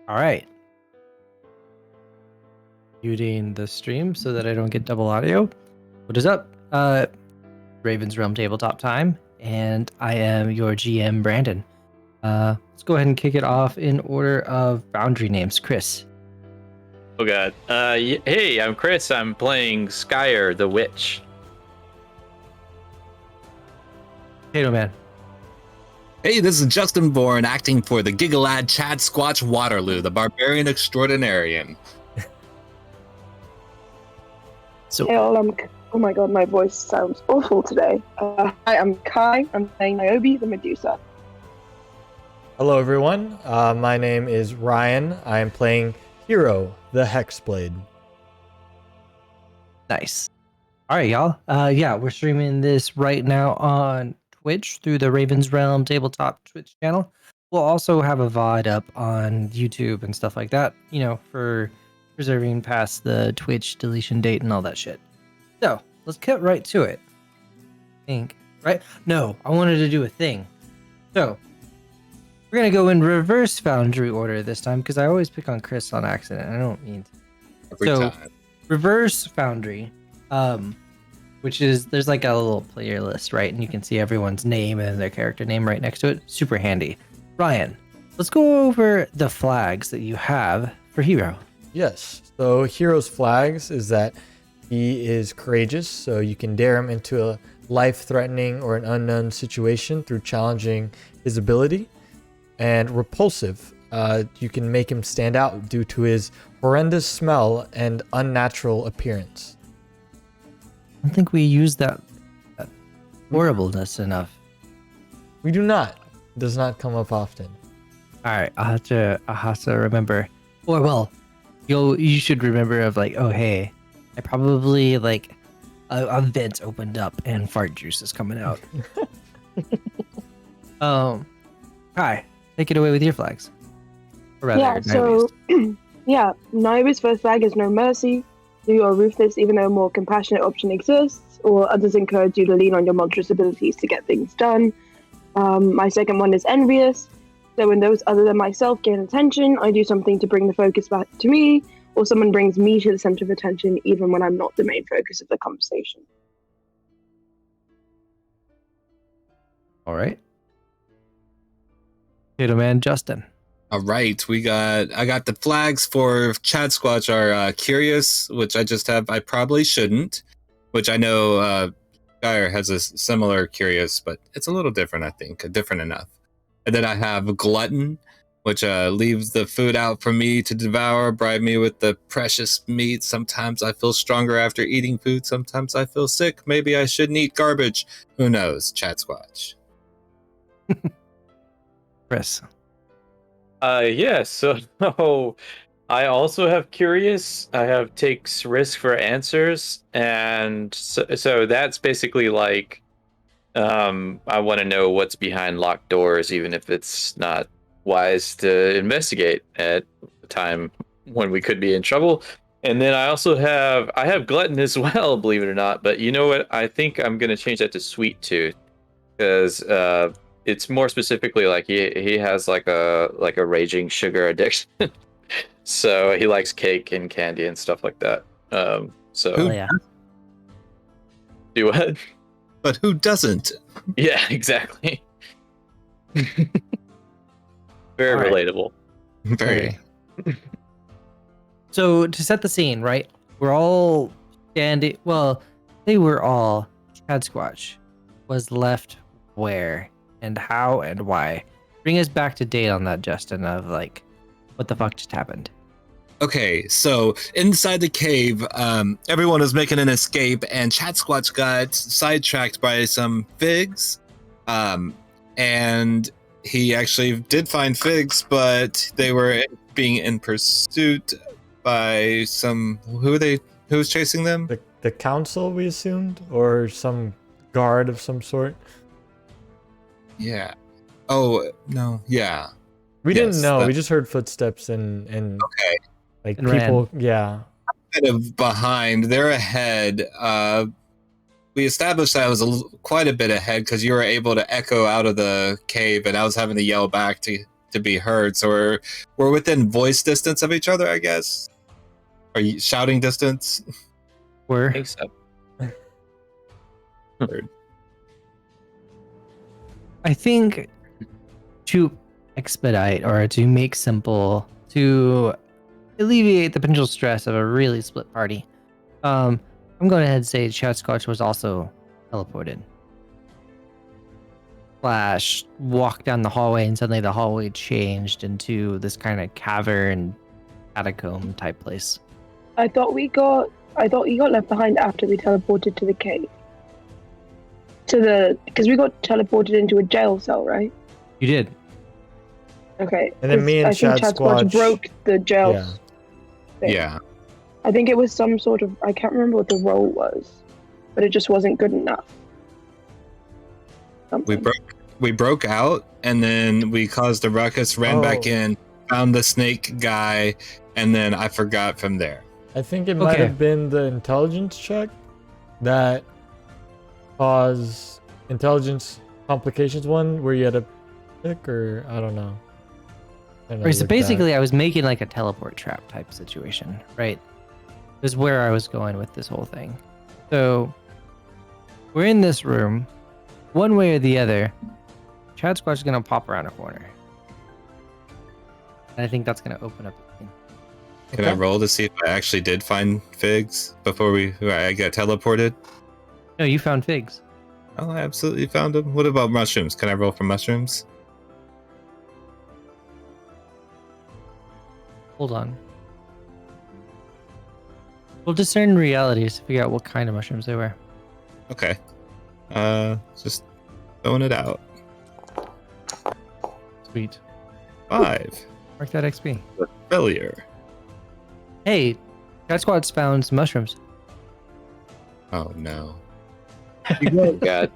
All right. Muting the stream so that I don't get double audio. What is up? Raven's Realm Tabletop time, and I am your GM, Brandon. Let's go ahead and kick it off in order of boundary names. Chris. Oh god. Hey, I'm Chris. I'm playing Skyer the Witch. Potato Man. Hey, this is Justin Bourne acting for the Gigalad Chad Squatch Waterloo, the Barbarian Extraordinarian. So, Hey, oh my god, my voice sounds awful today. Hi, I'm Kai. I'm playing Niobe the Medusa. Hello, everyone. My name is Ryan. I am playing Hero the Hexblade. nice. All right, y'all. Yeah, we're streaming this right now on Twitch through the Raven's Realm Tabletop Twitch channel. We'll also have a VOD up on YouTube and stuff like that, you know, for preserving past the Twitch deletion date and all that shit. So, let's get right to it. Right? No, I wanted to do a thing. So, we're going to go in reverse Foundry order this time, because I always pick on Chris on accident. I don't mean to. Every time. Reverse Foundry, which is, there's like a little player list, right? And you can see everyone's name and their character name right next to it. Super handy. Ryan, let's go over the flags that you have for Hero. Yes. So Hero's flags is that he is courageous, so you can dare him into a life-threatening or an unknown situation through challenging his ability. And repulsive, you can make him stand out due to his horrendous smell and unnatural appearance. I don't think we use that horribleness enough. We do not. It does not come up often. All right, I'll have to remember. Or well, you should remember of like, oh hey, I probably like a vent opened up and fart juice is coming out. Hi, take it away with your flags. Or rather, Yeah, so, Niobe's. yeah, Niobe's first flag is no mercy. You are ruthless even though a more compassionate option exists, or others encourage you to lean on your monstrous abilities to get things done. My second one is envious. So when those other than myself gain attention, I do something to bring the focus back to me, or someone brings me to the center of attention even when I'm not the main focus of the conversation. All right. Potato Man, Justin. All right, I got the flags for Chad Squatch are curious, which I just have. I probably shouldn't, which I know Skyer has a similar curious, but it's a little different. I think different enough. And then I have glutton, which leaves the food out for me to devour, bribe me with the precious meat. Sometimes I feel stronger after eating food. Sometimes I feel sick. Maybe I shouldn't eat garbage. Who knows? Chad Squatch. Chris. Yeah, so I also have curious. I have takes risk for answers, and so that's basically like I want to know what's behind locked doors, even if it's not wise to investigate at the time when we could be in trouble. And then I have glutton as well, believe it or not. But you know what? I think I'm gonna change that to sweet tooth, because it's more specifically like he has like a raging sugar addiction. So he likes cake and candy and stuff like that. So Oh, yeah. do what? But who doesn't? Yeah, exactly. Very All right. relatable. Very. Okay. So to set the scene, right? We're all standing. Well, they were all. Chad Squatch was left where and how and why. Bring us back to date on that, Justin. Of like, what the fuck just happened? Okay, so inside the cave, everyone was making an escape, and Chad Squatch got sidetracked by some figs. And he actually did find figs, but they were being in pursuit by some. Who was chasing them? The council, we assumed, or some guard of some sort. Yeah. Oh no. Yeah. We Yes, didn't know. that- We just heard footsteps and Okay. like And people. Yeah. Kind of behind. They're ahead. We established that I was quite a bit ahead because you were able to echo out of the cave, and I was having to yell back to to be heard. So we're within voice distance of each other, I guess. Are you shouting distance? I We're think so. I think to expedite or to make simple to alleviate the potential stress of a really split party. I'm going ahead and say Chad Scotch was also teleported. Flash walked down the hallway and suddenly the hallway changed into this kind of cavern catacomb type place. I thought he got left behind after we teleported to the cave. Because we got teleported into a jail cell, right? You did. Okay. And then 'cause me and I think Chad Squatch Squatch- broke the jail. Yeah. thing. Yeah. I think it was some sort of, I can't remember what the role was, but it just wasn't good enough. Something. We broke out, and then we caused a ruckus, ran back Oh. in, found the snake guy, and then I forgot from there. I think it might Okay. have been the intelligence check that caused intelligence complications one where you had a pick, or I don't know. Right, so basically, I was making like a teleport trap type situation, right? Is where I was going with this whole thing. So we're in this room, one way or the other. Chad Squatch is gonna pop around a corner, and I think that's gonna open up the scene. Can I roll to see if I actually did find figs before I got teleported? No, you found figs. Oh, I absolutely found them. What about mushrooms? Can I roll for mushrooms? Hold on. We'll discern realities to figure out what kind of mushrooms they were. Okay. Just throwing it out. Sweet. 5. Mark that XP. Failure. Hey, Chad Squatch found some mushrooms. Oh no. Oh God.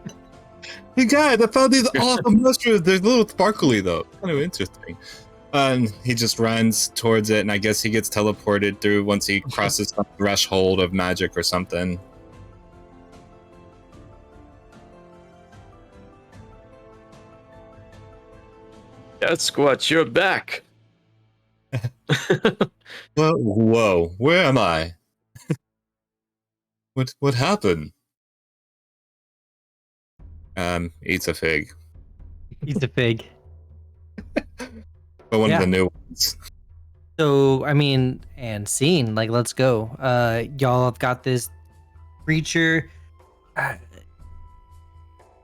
Hey guys, I found these awesome mushrooms. They're a little sparkly though. Kind of interesting. And he just runs towards it, and I guess he gets teleported through once he crosses some threshold of magic or something. Squatch, you're back. Well, whoa, where am I? What happened? Eats a fig. He's a fig. But one Yeah. of the new ones. So, I mean, and scene, like, let's go. Y'all have got this creature,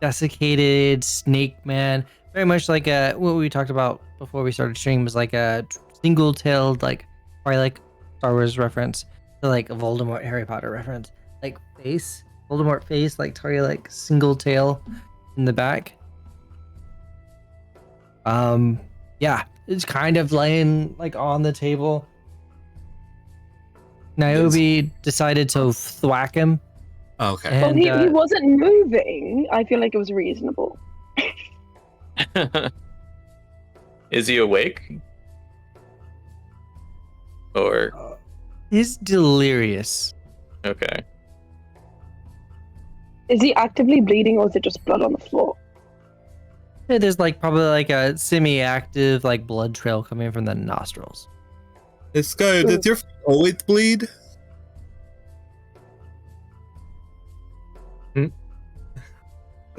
desiccated snake man, very much like what we talked about before we started stream was like a single-tailed, like, probably like Star Wars reference to like a Voldemort Harry Potter reference, like face, Voldemort face, like totally like single tail in the back. Yeah, it's kind of laying like on the table. Niobe decided to thwack him. Okay. And, Well, he wasn't moving. I feel like it was reasonable. Is he awake? Or he's delirious. okay. Is he actively bleeding, or is it just blood on the floor? Yeah, there's like probably like a semi-active like blood trail coming from the nostrils. Hey, Sky, does your friend always bleed?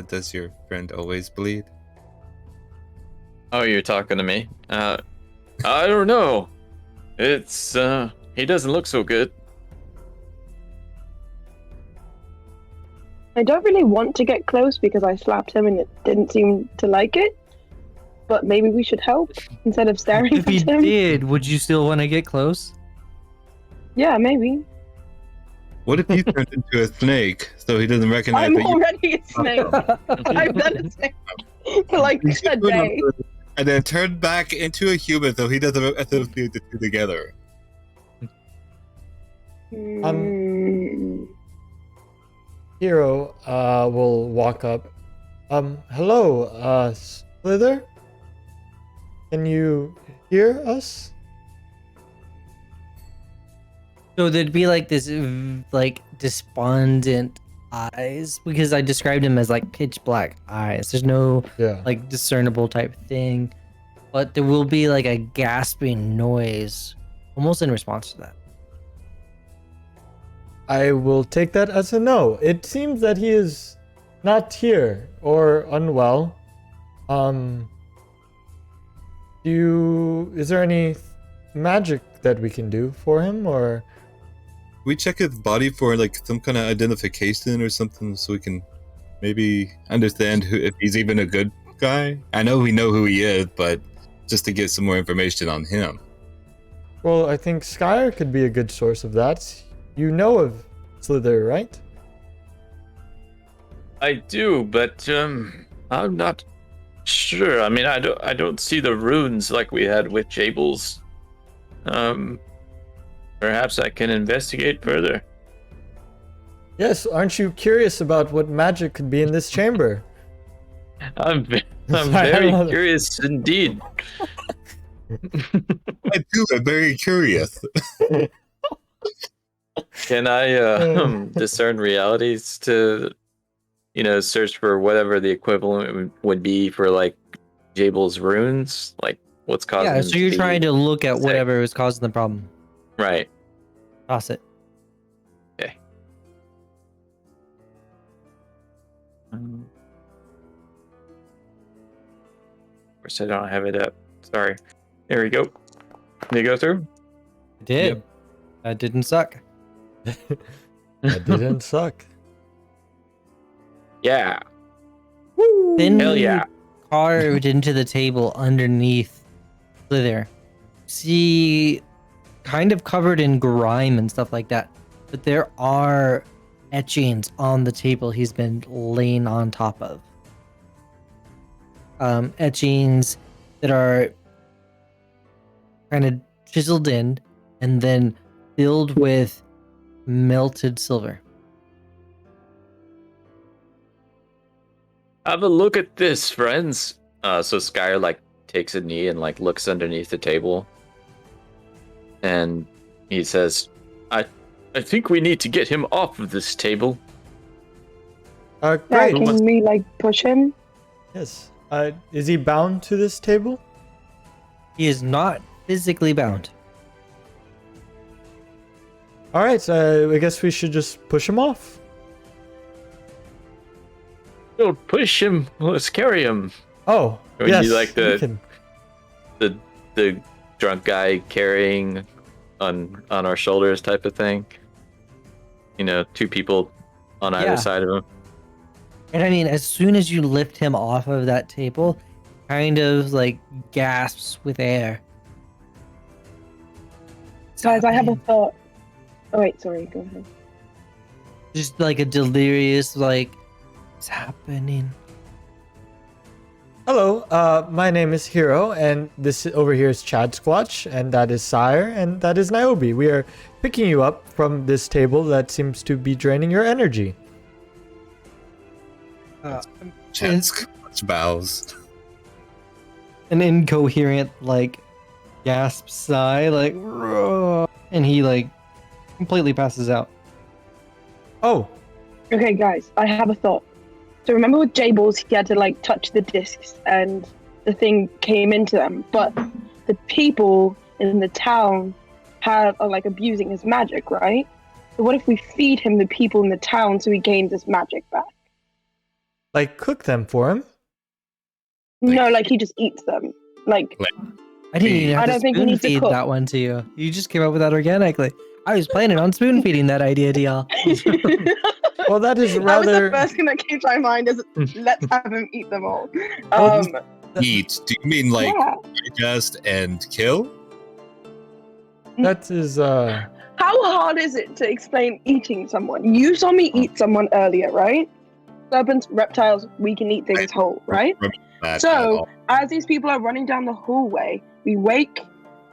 Does your friend always bleed? Oh, you're talking to me. I don't know. It's he doesn't look so good. I don't really want to get close because I slapped him and it didn't seem to like it. But maybe we should help instead of staring If at he him. did, would you still want to get close? Yeah, maybe. What if you turned into a snake so he doesn't recognize I'm that you already a snake. I've done a snake for like a day. and then turned back into a human so he doesn't associate the two together? Hmm. Hero will walk up. Hello, Slither? Can you hear us? So there'd be like this like despondent eyes because I described him as like pitch black eyes. There's no Yeah. like discernible type thing. but there will be like a gasping noise almost in response to that. I will take that as a no. It seems that he is not here or unwell. Is there any magic that we can do for him, or We check his body for like some kind of identification or something, so we can maybe understand if he's even a good guy. I know we know who he is, but just to get some more information on him. well, I think Skyer could be a good source of that. You know of Slither, right? I do, but I'm not sure. I mean, I don't see the runes like we had with Jables. Perhaps I can investigate further. Yes, aren't you curious about what magic could be in this chamber? I'm I very don't know. curious indeed. I do. I'm very curious. Can I discern realities to, search for whatever the equivalent would be for like Jabel's runes? Like what's causing Yeah, him so you're be trying to look at sick? whatever is causing the problem. Right. Toss it. Okay. Of course, I don't have it up. Sorry. There we go. Did it go through? I did. Yep. That didn't suck. That didn't suck. Yeah. Then Hell yeah. carved into the table underneath Slither. See, kind of covered in grime and stuff like that. But there are etchings on the table he's been laying on top of. Etchings that are kind of chiseled in and then filled with melted silver. Have a look at this, friends. So Skyer like takes a knee and like looks underneath the table, and he says, "I think we need to get him off of this table." Yeah, Great. can we like push him? Yes. Is he bound to this table? He is not physically bound. All right. I guess we should just push him off. Don't push him. Let's carry him. Oh, Would yes. you like we the- can- The drunk guy carrying on our shoulders type of thing. Two people on Yeah. either side of him. And I mean, as soon as you lift him off of that table, kind of like gasps with air. Guys, I have a thought. Oh wait, sorry, go ahead. Just like a delirious, like, it's happening. Hello, my name is Hero, and this over here is Chad Squatch, and that is Sire, and that is Niobe. We are picking you up from this table that seems to be draining your energy. Chance bows. An incoherent, like, gasp sigh, like, "Roar," and he, like, completely passes out. Oh, Okay, guys, I have a thought. So remember with Jables, he had to like touch the discs and the thing came into them. But the people in the town are like abusing his magic, right? So what if we feed him the people in the town so he gains his magic back? like cook them for him? No, like he just eats them. Like I didn't even I have don't to think we spoon need to feed cook. that one to you. You just came up with that organically. I was planning on spoon feeding that idea to y'all. Well, that is that was the rather. first thing that came to my mind is let's have him eat them all. Well, Eat? Do you mean like yeah. digest and kill? That is How hard is it to explain eating someone? You saw me eat someone earlier, right? Serpents, reptiles, we can eat things whole, right? That at So, all. as these people are running down the hallway, we wake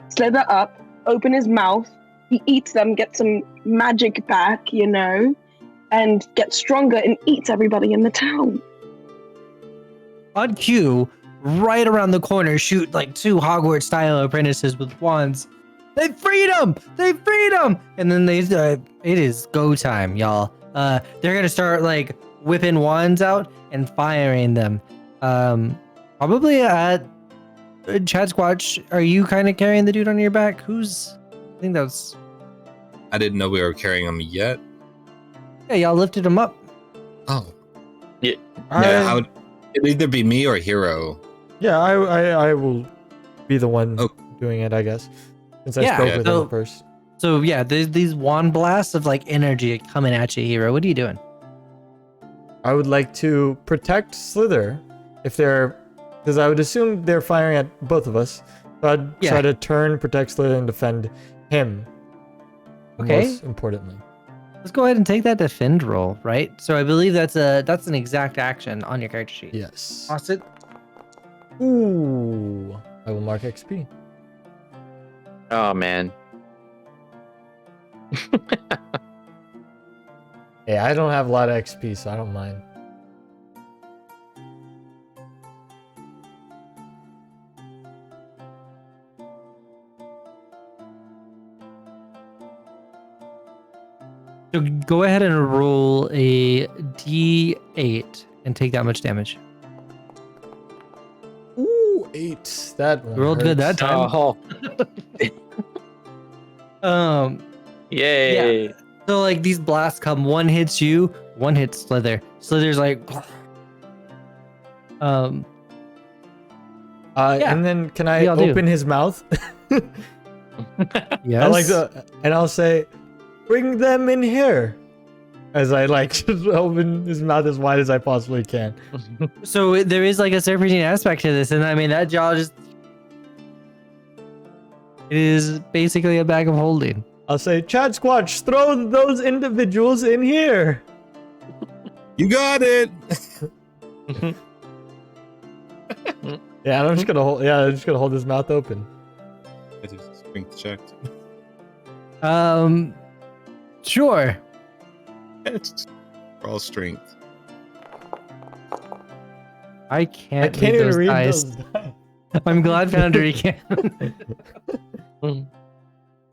Slither up, open his mouth, he eats them, gets some magic back, and gets stronger and eats everybody in the town. On cue, right around the corner, shoot like 2 Hogwarts-style apprentices with wands. They freed him! They freed him! And then it is go time, y'all. They're gonna start like whipping wands out and firing them. Probably at Chad Squatch, are you kind of carrying the dude on your back? I think that was. I didn't know we were carrying him yet. Yeah, y'all lifted him up. Oh. Yeah. Yeah, how it'd either be me or Hero. Yeah, I will be the one Oh. doing it, I guess. Since I Yeah, spoke with so- him first. So yeah, there's these wand blasts of like energy coming at you, Hero. What are you doing? I would like to protect Slither if they're, because I would assume they're firing at both of us. So I'd Yeah. try to turn, protect Slither, and defend him. Okay. Most importantly. Let's go ahead and take that defend roll, right? So I believe that's an exact action on your character sheet. Yes. Toss it. Ooh. I will mark XP. Oh man. Hey, I don't have a lot of XP, so I don't mind. So go ahead and roll a d8 and take that much damage. Ooh, 8. That one You rolled good hurts. that time. Oh, Um, yay. so like these blasts come, one hits you, one hits Slither. Slither's like, yeah. And then can I We all do. open his mouth? yes. I like to, and I'll say, "Bring them in here," as I like just open his mouth as wide as I possibly can. So there is like a serpentine aspect to this, and I mean that jaw just it is basically a bag of holding. I'll say, "Chad Squatch, throw those individuals in here." You got it. Yeah, and I'm just gonna hold. Yeah, I'm just gonna hold his mouth open. I just strength checked. Sure. All strength. I can't. I can't even those read dice. those dice. I'm glad Foundry can.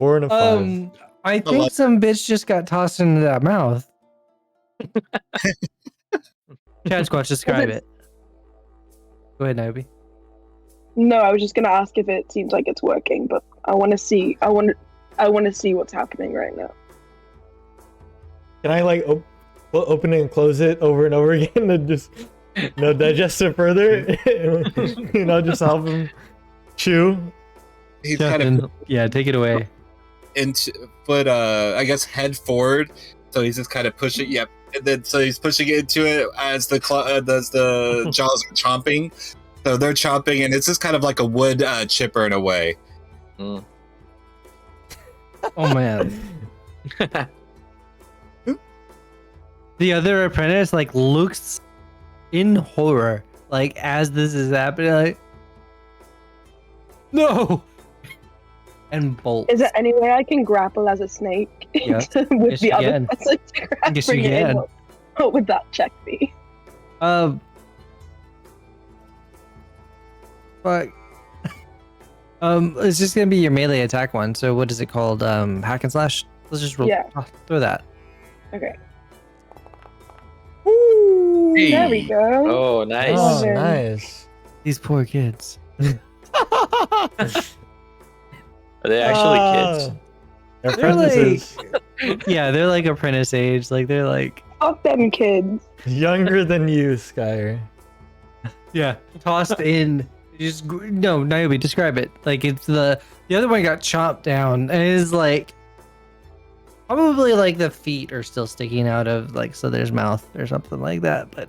Four and a 5. I think some bitch just got tossed into that mouth. Chad Squatch, describe it. Go ahead, Naomi. No, I was just gonna ask if it seems like it's working, but I want to see. I want to see what's happening right now. Can I like open it and close it over and over again and just digest it further? Just help him chew. He's kind of Yeah, take it away. I guess head forward. So he's just kind of pushing. Yep. And then so he's pushing into it as the jaws are chomping. So they're chomping, and it's just kind of like a wood chipper in a way. Mm. Oh man. The other apprentice like looks in horror, like as this is happening, like no, and bolts. Is there any way I can grapple as a snake Yes. with Yes, the you other can. person to grab Yes, you bring it in? can. What would that check be? But it's just gonna be your melee attack one. So what is it called? Hack and slash. Let's just roll. Yeah. Throw that. Okay. Hey. There we go. Oh, nice. Oh, Seven. nice. These poor kids. Are they actually kids? They're They're like- apprentices. Yeah, they're like apprentice age. Like they're like Fuck them kids. Younger than you, Skyer. tossed in. No, Naomi, describe it. Like it's the other one got chopped down and is like probably like the feet are still sticking out of like Slither's mouth or something like that. But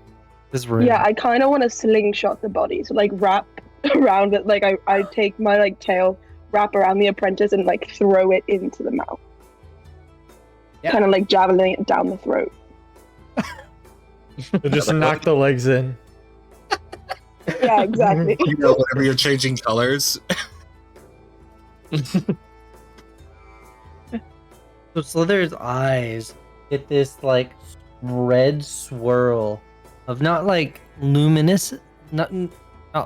this room. Yeah, I kind of want to slingshot the body. So like wrap around it. Like I take my like tail, wrap around the apprentice, and like throw it into the mouth. Yeah. Kind of like javeling it down the throat. So just knock the legs in. Yeah, exactly. Whenever you're changing colors. So Slither's eyes get this like red swirl of not like luminous, not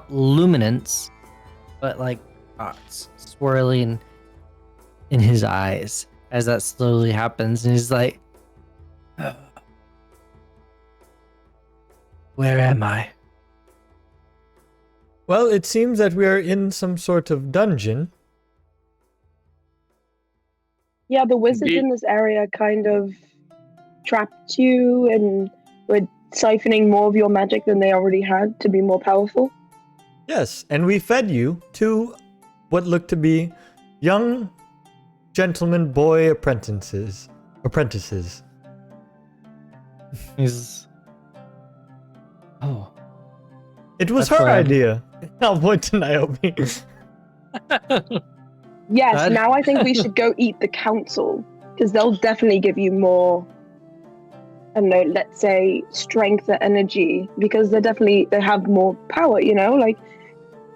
luminance, but like dots swirling in his eyes as that slowly happens, and he's like, "Where am I?" Well, it seems that we are in some sort of dungeon. Yeah, the wizards Indeed. in this area kind of trapped you and were siphoning more of your magic than they already had to be more powerful. Yes, and we fed you to what looked to be young gentleman boy apprentices. He's. Oh. It was That's her why I'm- idea. I'll point to Naomi. Yes, That- now I think we should go eat the council, because they'll definitely give you more, I don't know, let's say strength or energy, because they have more power, you know? Like,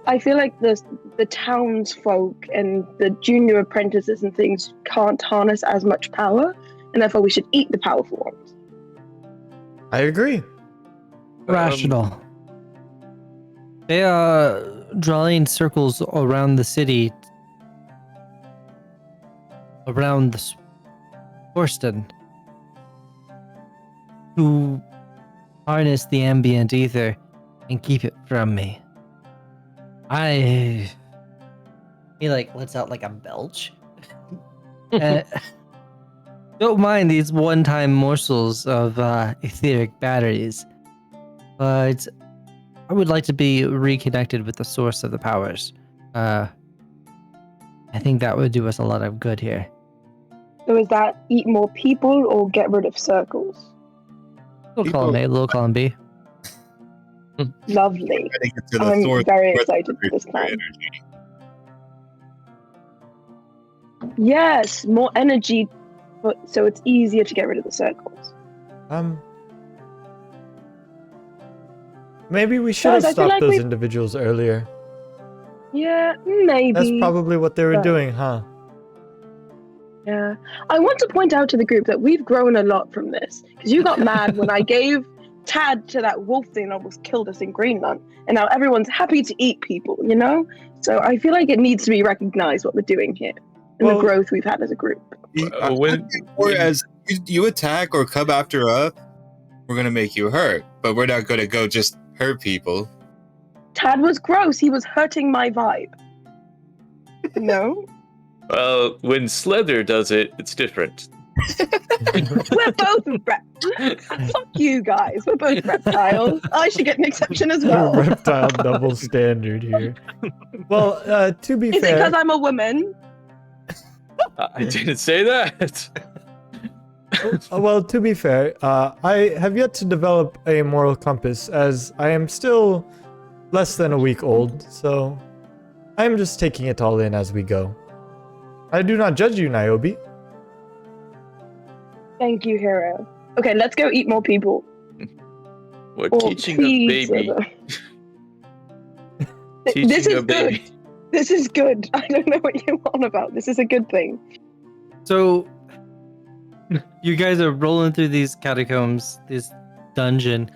I feel like the townsfolk and the junior apprentices and things can't harness as much power, and therefore we should eat the powerful ones. I agree. Rational. They are drawing circles around the city, around the Thorston, to harness the ambient ether and keep it from me. He like lets out like a belch. Don't mind these one-time morsels of etheric batteries, but I would like to be reconnected with the source of the powers. I think that would do us a lot of good here. So is that eat more people or get rid of circles? Little column A, little column B. Lovely. Trying to get to the I'm source very of excited for this their plan. energy. Yes, more energy, but so it's easier to get rid of the circles. Maybe we should have Guys, I feel stopped like those we've- individuals earlier. Yeah, maybe. That's probably what they were but- doing, huh? Yeah. I want to point out to the group that we've grown a lot from this. Because you got mad when I gave Tad to that wolf thing that almost killed us in Greenland. And now everyone's happy to eat people, you know? So I feel like it needs to be recognized what we're doing here. And Well- the growth we've had as a group. Or as you attack or come after us, we're gonna make you hurt, but we're not gonna go just hurt people. Tad was gross. He was hurting my vibe. No? Well, when Slither does it, it's different. We're both fuck you guys. We're both reptiles. I should get an exception as well. Reptile double standard here. Well, to be Is it fair, because I'm a woman? I didn't say that. to be fair, I have yet to develop a moral compass, as I am still less than a week old. So I'm just taking it all in as we go. I do not judge you, Niobe. Thank you, hero. Okay, let's go eat more people. We're Or teaching a please, baby. Slither. Teaching This is a baby. good. This is good. I don't know what you're on about. This is a good thing. So, you guys are rolling through these catacombs, this dungeon,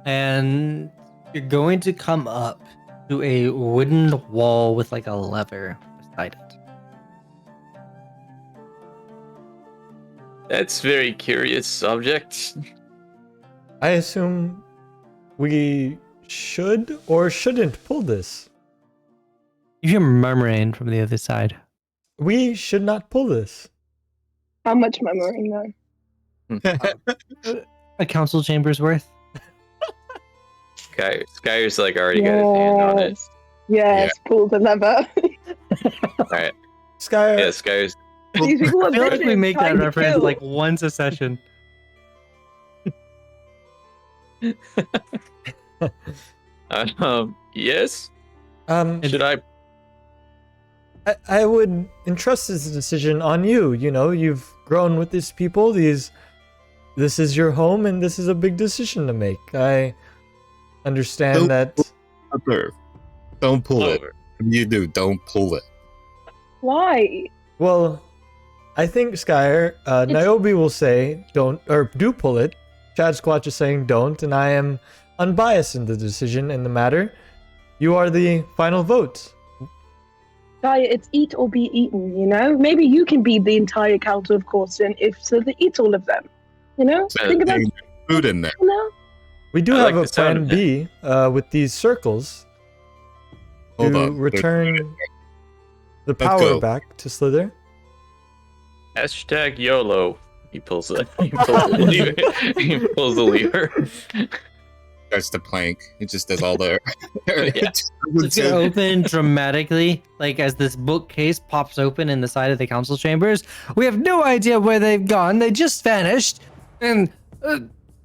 and you're going to come up to a wooden wall with like a lever beside it. That's very curious subject. I assume we should or shouldn't pull this. You hear murmuring from the other side. We should not pull this. How much murmuring though? A council chamber's worth. Skyer's like already got his hand on it. Yes, pull the lever. Alright. Skyer, Yeah, Skyer's These people are I feel like we vicious, make that trying to reference kill. like once a session. yes? um, Should I I would entrust this decision on you. You know, you've grown with these people. This is your home, and this is a big decision to make. I understand that. Observe. Don't pull it. over? If you do, don't pull it. Why? Well, I think Skyer, Niobe will say don't or do pull it. Chad Squatch is saying don't, and I am unbiased in the decision in the matter. You are the final vote. Guy, it's eat or be eaten, you know? Maybe you can be the entire council of Corson if Slither eats all of them. You know? So Think about there's food in there. it now. We do I have like a the sound plan of B with these circles. Hold to on. return the Let's power go. back to Slither. Hashtag YOLO. He pulls the lever. He pulls the lever. Starts to plank. He just does all the. Yeah. It's gonna open dramatically, like as this bookcase pops open in the side of the council chambers. We have no idea where they've gone. They just vanished, and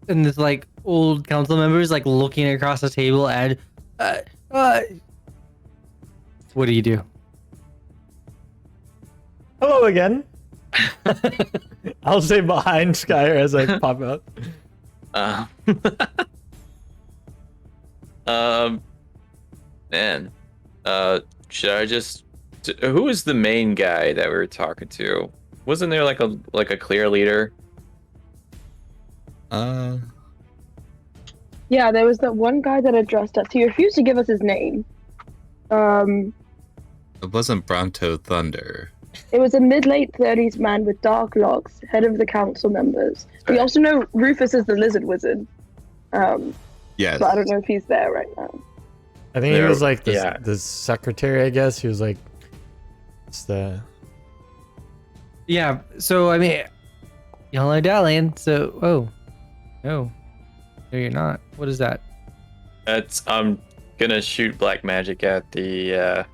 this like old council members like looking across the table and, what do you do? Hello again. I'll stay behind Skyer as I pop out. Uh, man. Should I just? Who is the main guy that we were talking to? Wasn't there like a clear leader? Yeah, there was that one guy that addressed us. He refused to give us his name. It wasn't Bronto Thunder. It was a mid-late 30s man with dark locks, head of the council members. We also know Rufus is the lizard wizard. Yes. But I don't know if he's there right now. I think he was like the, Yeah. the secretary, I guess. He was like, it's the. Yeah. So I mean, y'all are dallying. So no, you're not. What is that? I'm gonna shoot black magic at the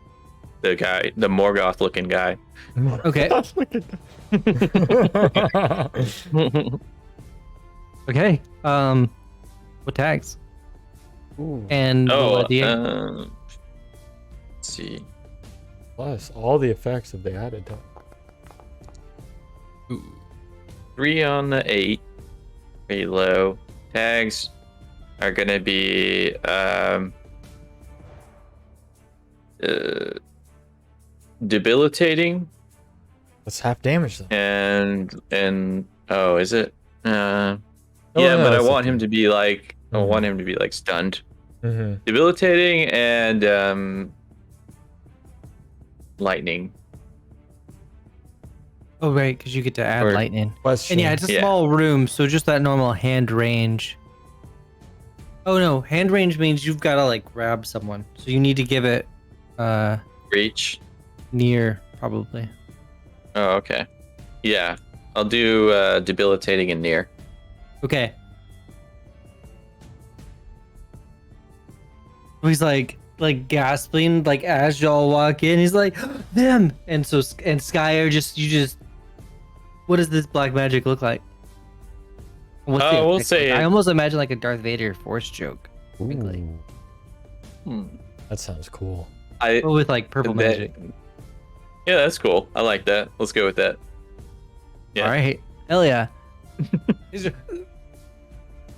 guy, the Morgoth looking guy. Okay. Okay. What tags? Ooh, And Oh, what the let's see. plus all the effects that they added to it. Ooh. 3 on the 8. Pretty low. Tags are gonna be debilitating That's half damage though. and oh, is it? Yeah, no, but I it's want okay. him to be like I Mhm. want him to be like stunned. Mm-hmm. Debilitating and lightning. Oh right, because you get to add Or- lightning. Question. And yeah, it's a Yeah. small room, so just that normal hand range. Oh no, hand range means you've got to like grab someone, so you need to give it Reach. near probably. Oh, okay. Yeah. I'll do debilitating and near. Okay. He's like gasping like as y'all walk in. He's like them, and so and Skyer just. What does this black magic look like? What's the We'll effect say like? I almost imagine like a Darth Vader Force joke, quickly. Ooh, that sounds cool. I but with like purple that- magic. Yeah, that's cool. I like that. Let's go with that. Yeah. All right, hell yeah.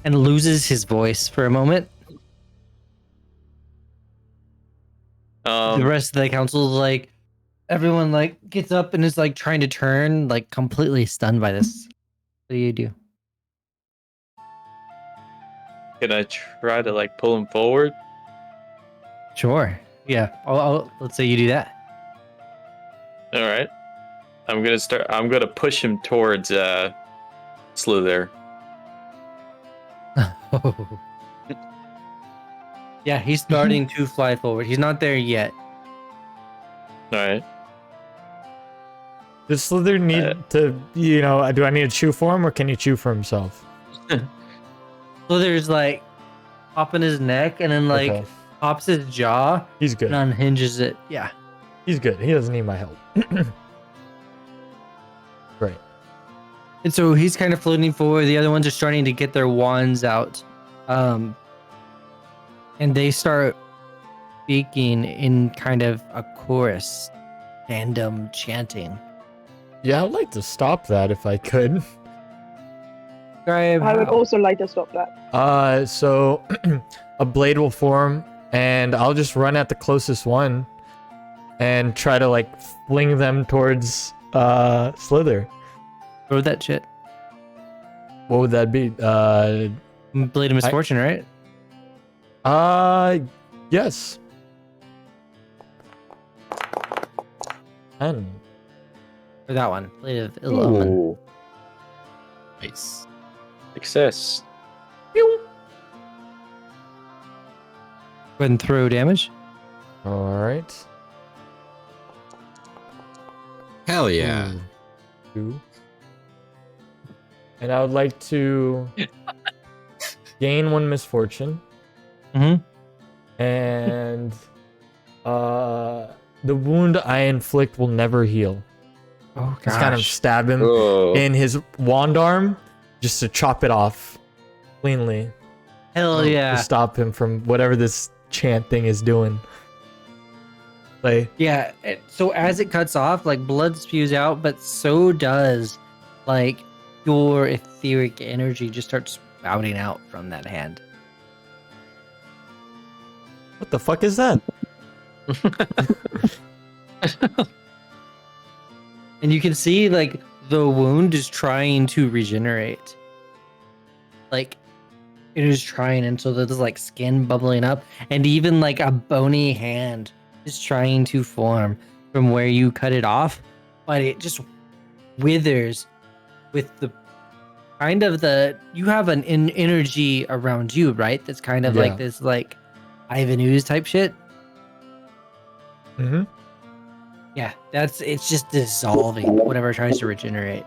And loses his voice for a moment. The rest of the council is like, everyone like gets up and is like trying to turn, like completely stunned by this. What do you do? Can I try to like pull him forward? Sure. Yeah. Let's say you do that. All right. I'm gonna push him towards Slither. Yeah, he's starting to fly forward. He's not there yet. All right. Does Slither need to, do I need to chew for him or can he chew for himself? So there's like popping his neck and then like Okay. pops his jaw He's good. and unhinges it. Yeah. He's good. He doesn't need my help. Great. And so he's kind of floating forward. The other ones are starting to get their wands out. And they start speaking in kind of a chorus, random chanting. Yeah, I'd like to stop that if I could. Describe I would how. also like to stop that. So a blade will form and I'll just run at the closest one and try to like fling them towards Slither. Throw that shit. What would that be? Blade of Misfortune, right? Yes. 10. Or that one. Blade of Ill Omen. Ooh, Nice. success. Go ahead and throw damage. All right. Hell yeah. Two. And I would like to gain 1 misfortune. Mm-hmm. And the wound I inflict will never heal. Oh Just kind of gosh. stab him Oh. in his wand arm just to chop it off cleanly. Hell To yeah. stop him from whatever this chant thing is doing. Like, Yeah. So as it cuts off, like blood spews out, but so does like your etheric energy just starts spouting out from that hand. what the fuck is that? And you can see like the wound is trying to regenerate. Like it is trying, and so there's like skin bubbling up, and even like a bony hand is trying to form from where you cut it off, but it just withers with the kind of you have an energy around you, right? That's kind of Yeah. like this like Ivan Ooze type shit. Mm-hmm. Yeah, it's just dissolving whatever tries to regenerate.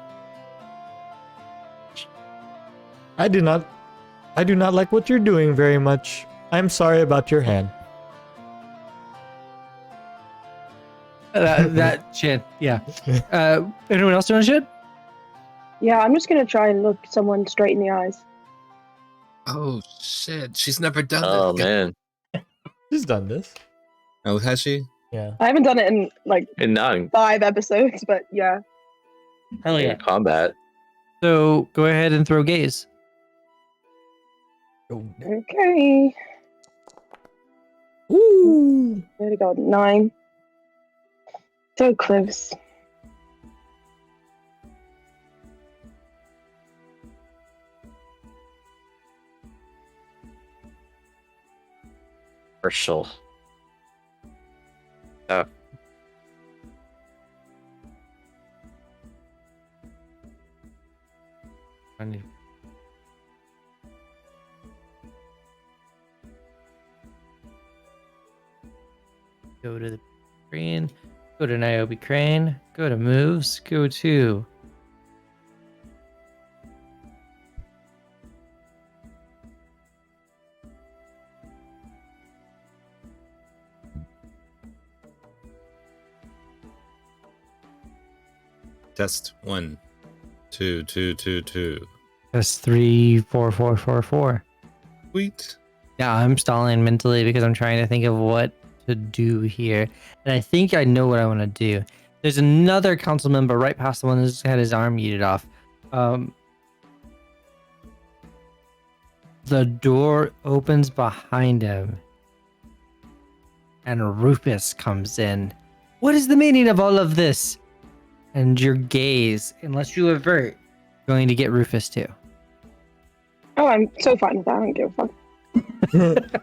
I do not like what you're doing very much. I'm sorry about your hand. That shit, yeah. Anyone else doing shit? Yeah, I'm just gonna try and look someone straight in the eyes. Oh shit, she's never done Oh this. man. She's done this. Oh, has she? Yeah. I haven't done it in like And not in 5 episodes, but yeah. Hell yeah. combat. So go ahead and throw gaze. Okay. Ooh. There we go. 9. So close. Marshall. Oh. Go to the screen. Go to Niobe Crane. Go to moves. Go to Test 1, 2, 2, 2, 2. that's 3, 4, 4, 4, 4. Sweet. Yeah, I'm stalling mentally because I'm trying to think of what to do here. And I think I know what I want to do. There's another council member right past the one that just had his arm yeeted off. The door opens behind him. And Rufus comes in. What is the meaning of all of this? And your gaze, unless you avert, going to get Rufus too. Oh, I'm so fine with that. I don't give a fuck.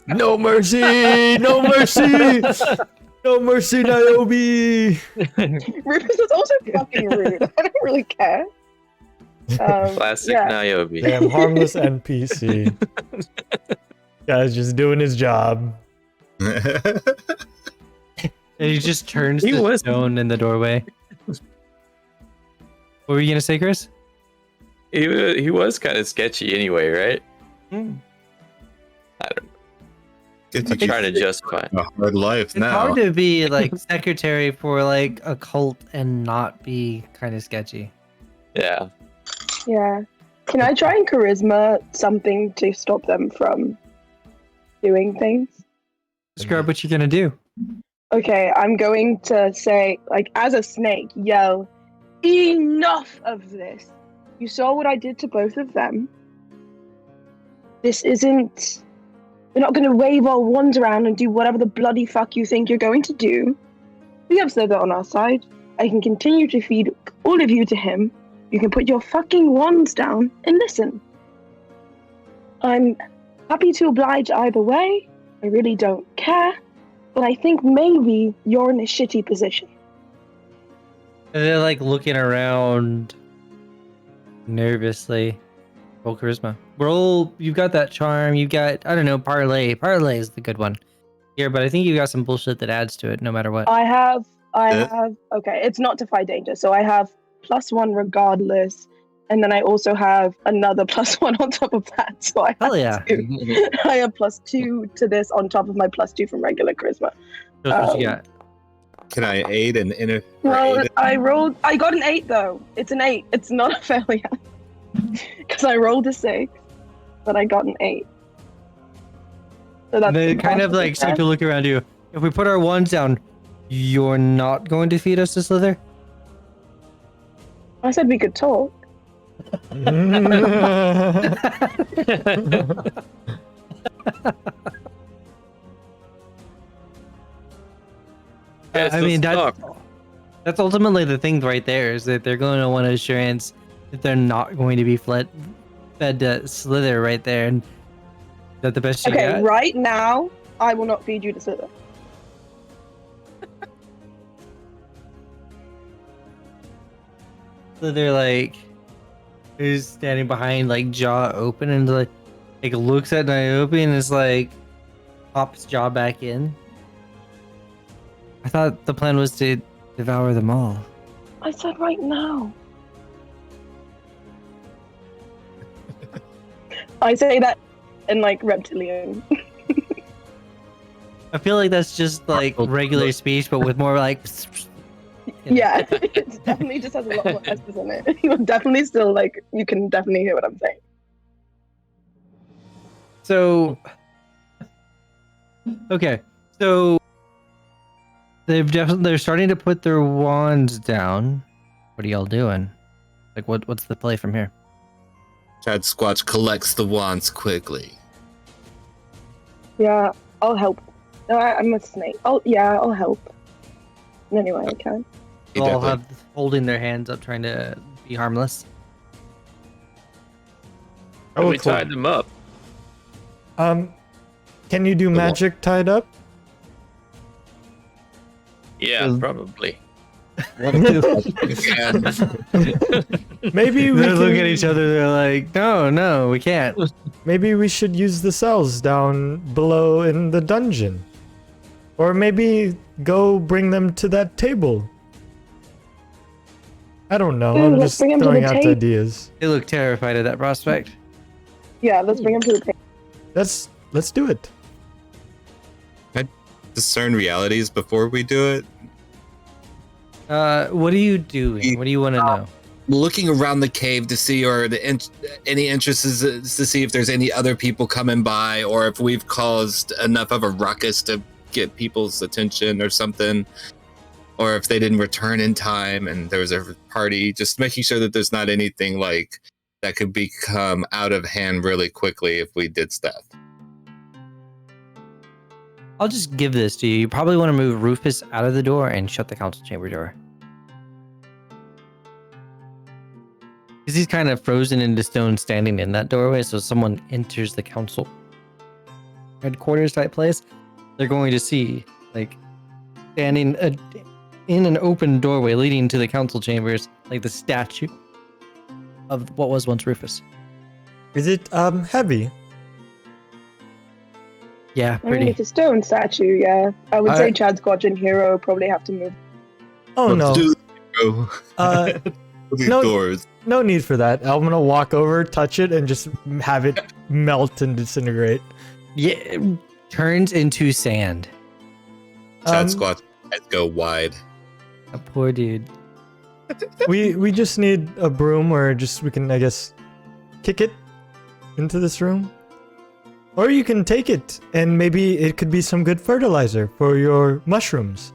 No mercy! No mercy! No mercy, Niobe! Rufus is also fucking rude. I don't really care. Classic yeah. Niobe. Damn harmless NPC. Guy's just doing his job. And he just turns He to was- stone in the doorway. What were you gonna say, Chris? He was kind of sketchy anyway, right? I don't know. I'm trying to justify. A hard life It's now. hard to be like secretary for like a cult and not be kind of sketchy. Yeah. Yeah. Can I try and charisma something to stop them from doing things? Describe what you're gonna do. Okay, I'm going to say, like, as a snake, yell, enough of this. You saw what I did to both of them. This isn't... We're not going to wave our wands around and do whatever the bloody fuck you think you're going to do. We have Slither on our side. I can continue to feed all of you to him. You can put your fucking wands down and listen. I'm happy to oblige either way. I really don't care. But I think maybe you're in a shitty position. And they're like looking around nervously. Roll charisma. Roll. You've got that charm. You've got, I don't know, parlay. Parlay is the good one. here, but I think you got some bullshit that adds to it no matter what. I have. Yeah. Okay, it's not to fight danger. So I have +1 regardless, and then I also have another +1 on top of that. So I Hell have yeah. 2. I have +2 to this on top of my +2 from regular charisma. Show us what you got. Can I aid and inter? Well, I got an 8 though. It's an 8. It's not a failure. Because I rolled a 6, but I got an 8. So that's They kind of like start to look around you. If we put our wands down, you're not going to feed us to Slither? I said we could talk. Yes, I mean, let's that's ultimately the thing right there, is that they're going to want assurance that they're not going to be fed to Slither right there. And is that the best you Okay, got? right now, I will not feed you to Slither. Slither, like, is standing behind, like, jaw open, and like looks at Niobe and is like, pops jaw back in. I thought the plan was to devour them all. I said right now. I say that in like reptilian. I feel like that's just like regular speech, but with more like. Yeah, it definitely just has a lot more S's in it. You're definitely still like, you can definitely hear what I'm saying. So. Okay, so they're starting to put their wands down. What are y'all doing? Like, what's the play from here? Chad Squatch collects the wands quickly. Yeah, I'll help. No, I'm a snake. I'll help. In any way I can. He They'll all definitely- have holding their hands up, trying to be harmless. I will We tied them up. Can you do The magic tied up? Yeah, probably. And Maybe we They look at can, each other. They're like, "No, we can't." maybe we should use the cells down below in the dungeon, or maybe go bring them to that table. I don't know. Ooh, I'm let's just bring 'em to throwing the out table. ideas. They look terrified at that prospect. Yeah, let's bring him to the table. Let's do it. discern realities before we do it. What are you doing? What do you want to know? Looking around the cave to see, or any interests to see if there's any other people coming by, or if we've caused enough of a ruckus to get people's attention or something, or if they didn't return in time and there was a party. Just making sure that there's not anything like that could become out of hand really quickly if we did stuff. I'll just give this to you. You probably want to move Rufus out of the door and shut the council chamber door. Because he's kind of frozen into stone standing in that doorway, so someone enters the council headquarters type place, they're going to see, like, standing in an open doorway leading to the council chambers, like the statue of what was once Rufus. Is it heavy? Yeah, I mean, pretty. it's a stone statue, yeah. I would say Alright. Chad Squatch and Hero probably have to move. Oh no. Uh, these no- doors. No need for that. I'm gonna walk over, touch it, and just have it melt and disintegrate. Yeah, it turns into sand. Chad Squat's eyes go wide. A poor dude. We just need a broom, or just we can, I guess, kick it into this room. Or you can take it, and maybe it could be some good fertilizer for your mushrooms.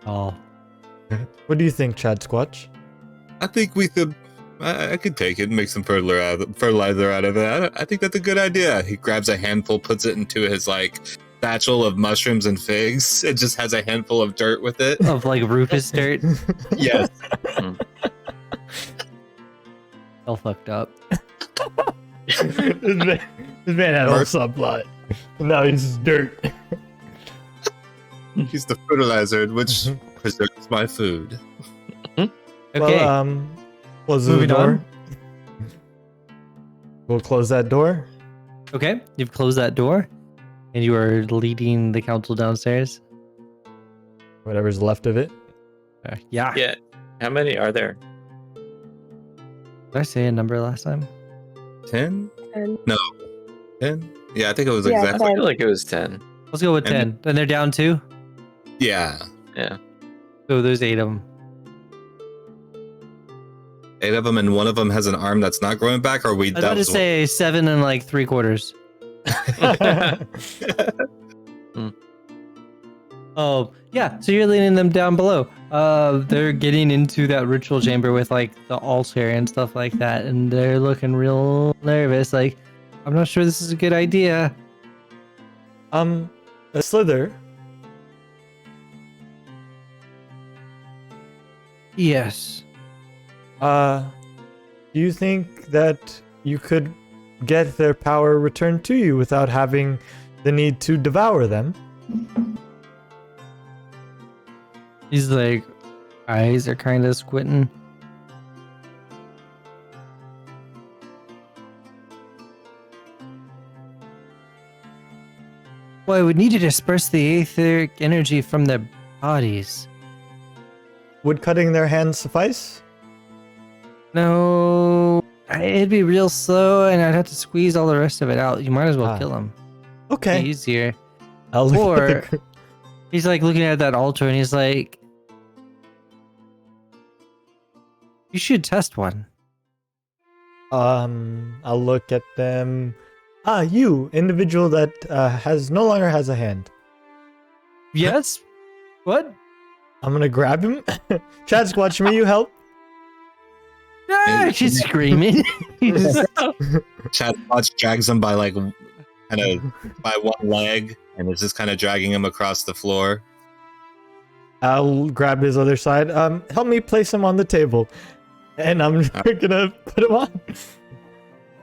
Oh, What do you think, Chad Squatch? I think we could. I could take it and make some fertilizer out of it. I think that's a good idea. He grabs a handful, puts it into his like satchel of mushrooms and figs. It just has a handful of dirt with it. of like Rufus dirt. Yes. All fucked up. This man had a whole subplot. Now he's just dirt. He's the fertilizer which preserves my food. Okay. Well, close the Moving door. on. We'll close that door. Okay, you've closed that door, and you are leading the council downstairs. Whatever's left of it. Yeah. Yeah. How many are there? Did I say a number last time? 10? And 10? Yeah, I think it was Yeah, exactly. I feel like it was 10. Let's go with And 10. And they're down 2. Yeah. Yeah. So there's 8 of them. 8 of them, and one of them has an arm that's not growing back, or we. I was about to say 7 and like 3/4. Oh, yeah. So you're leading them down below. They're getting into that ritual chamber with like the altar and stuff like that, and they're looking real nervous. Like, I'm not sure this is a good idea. A Slither. Yes. Do you think that you could get their power returned to you without having the need to devour them? He's like, eyes are kind of squinting. Well, I would need to disperse the etheric energy from their bodies. Would cutting their hands suffice? No, it'd be real slow, and I'd have to squeeze all the rest of it out. You might as well kill him. Okay. Easier. I'll look Or at the... he's like looking at that altar, and he's like, "You should test one." I'll look at them. You, individual that no longer has a hand. Yes. What? I'm gonna grab him. Chad Squatch, may you help? Ah, she's screaming. Chad Watch drags him by like kind of by one leg, and is just kind of dragging him across the floor. I'll grab his other side. Help me place him on the table, and I'm gonna put him on.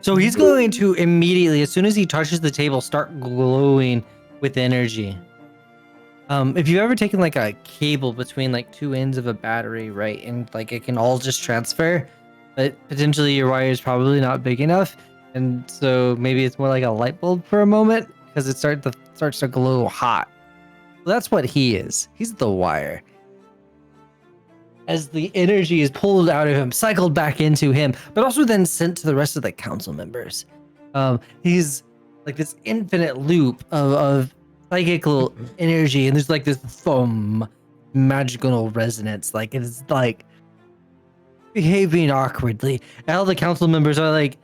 So he's going to immediately, as soon as he touches the table, start glowing with energy. If you've ever taken like a cable between like 2 ends of a battery, right, and like it can all just transfer, but potentially your wire is probably not big enough, and so maybe it's more like a light bulb for a moment because it starts to glow hot. Well, that's what he is. He's the wire. As the energy is pulled out of him, cycled back into him, but also then sent to the rest of the council members. He's like this infinite loop of psychical energy, and there's like this foam magical resonance. Like it's like behaving awkwardly. And all the council members are like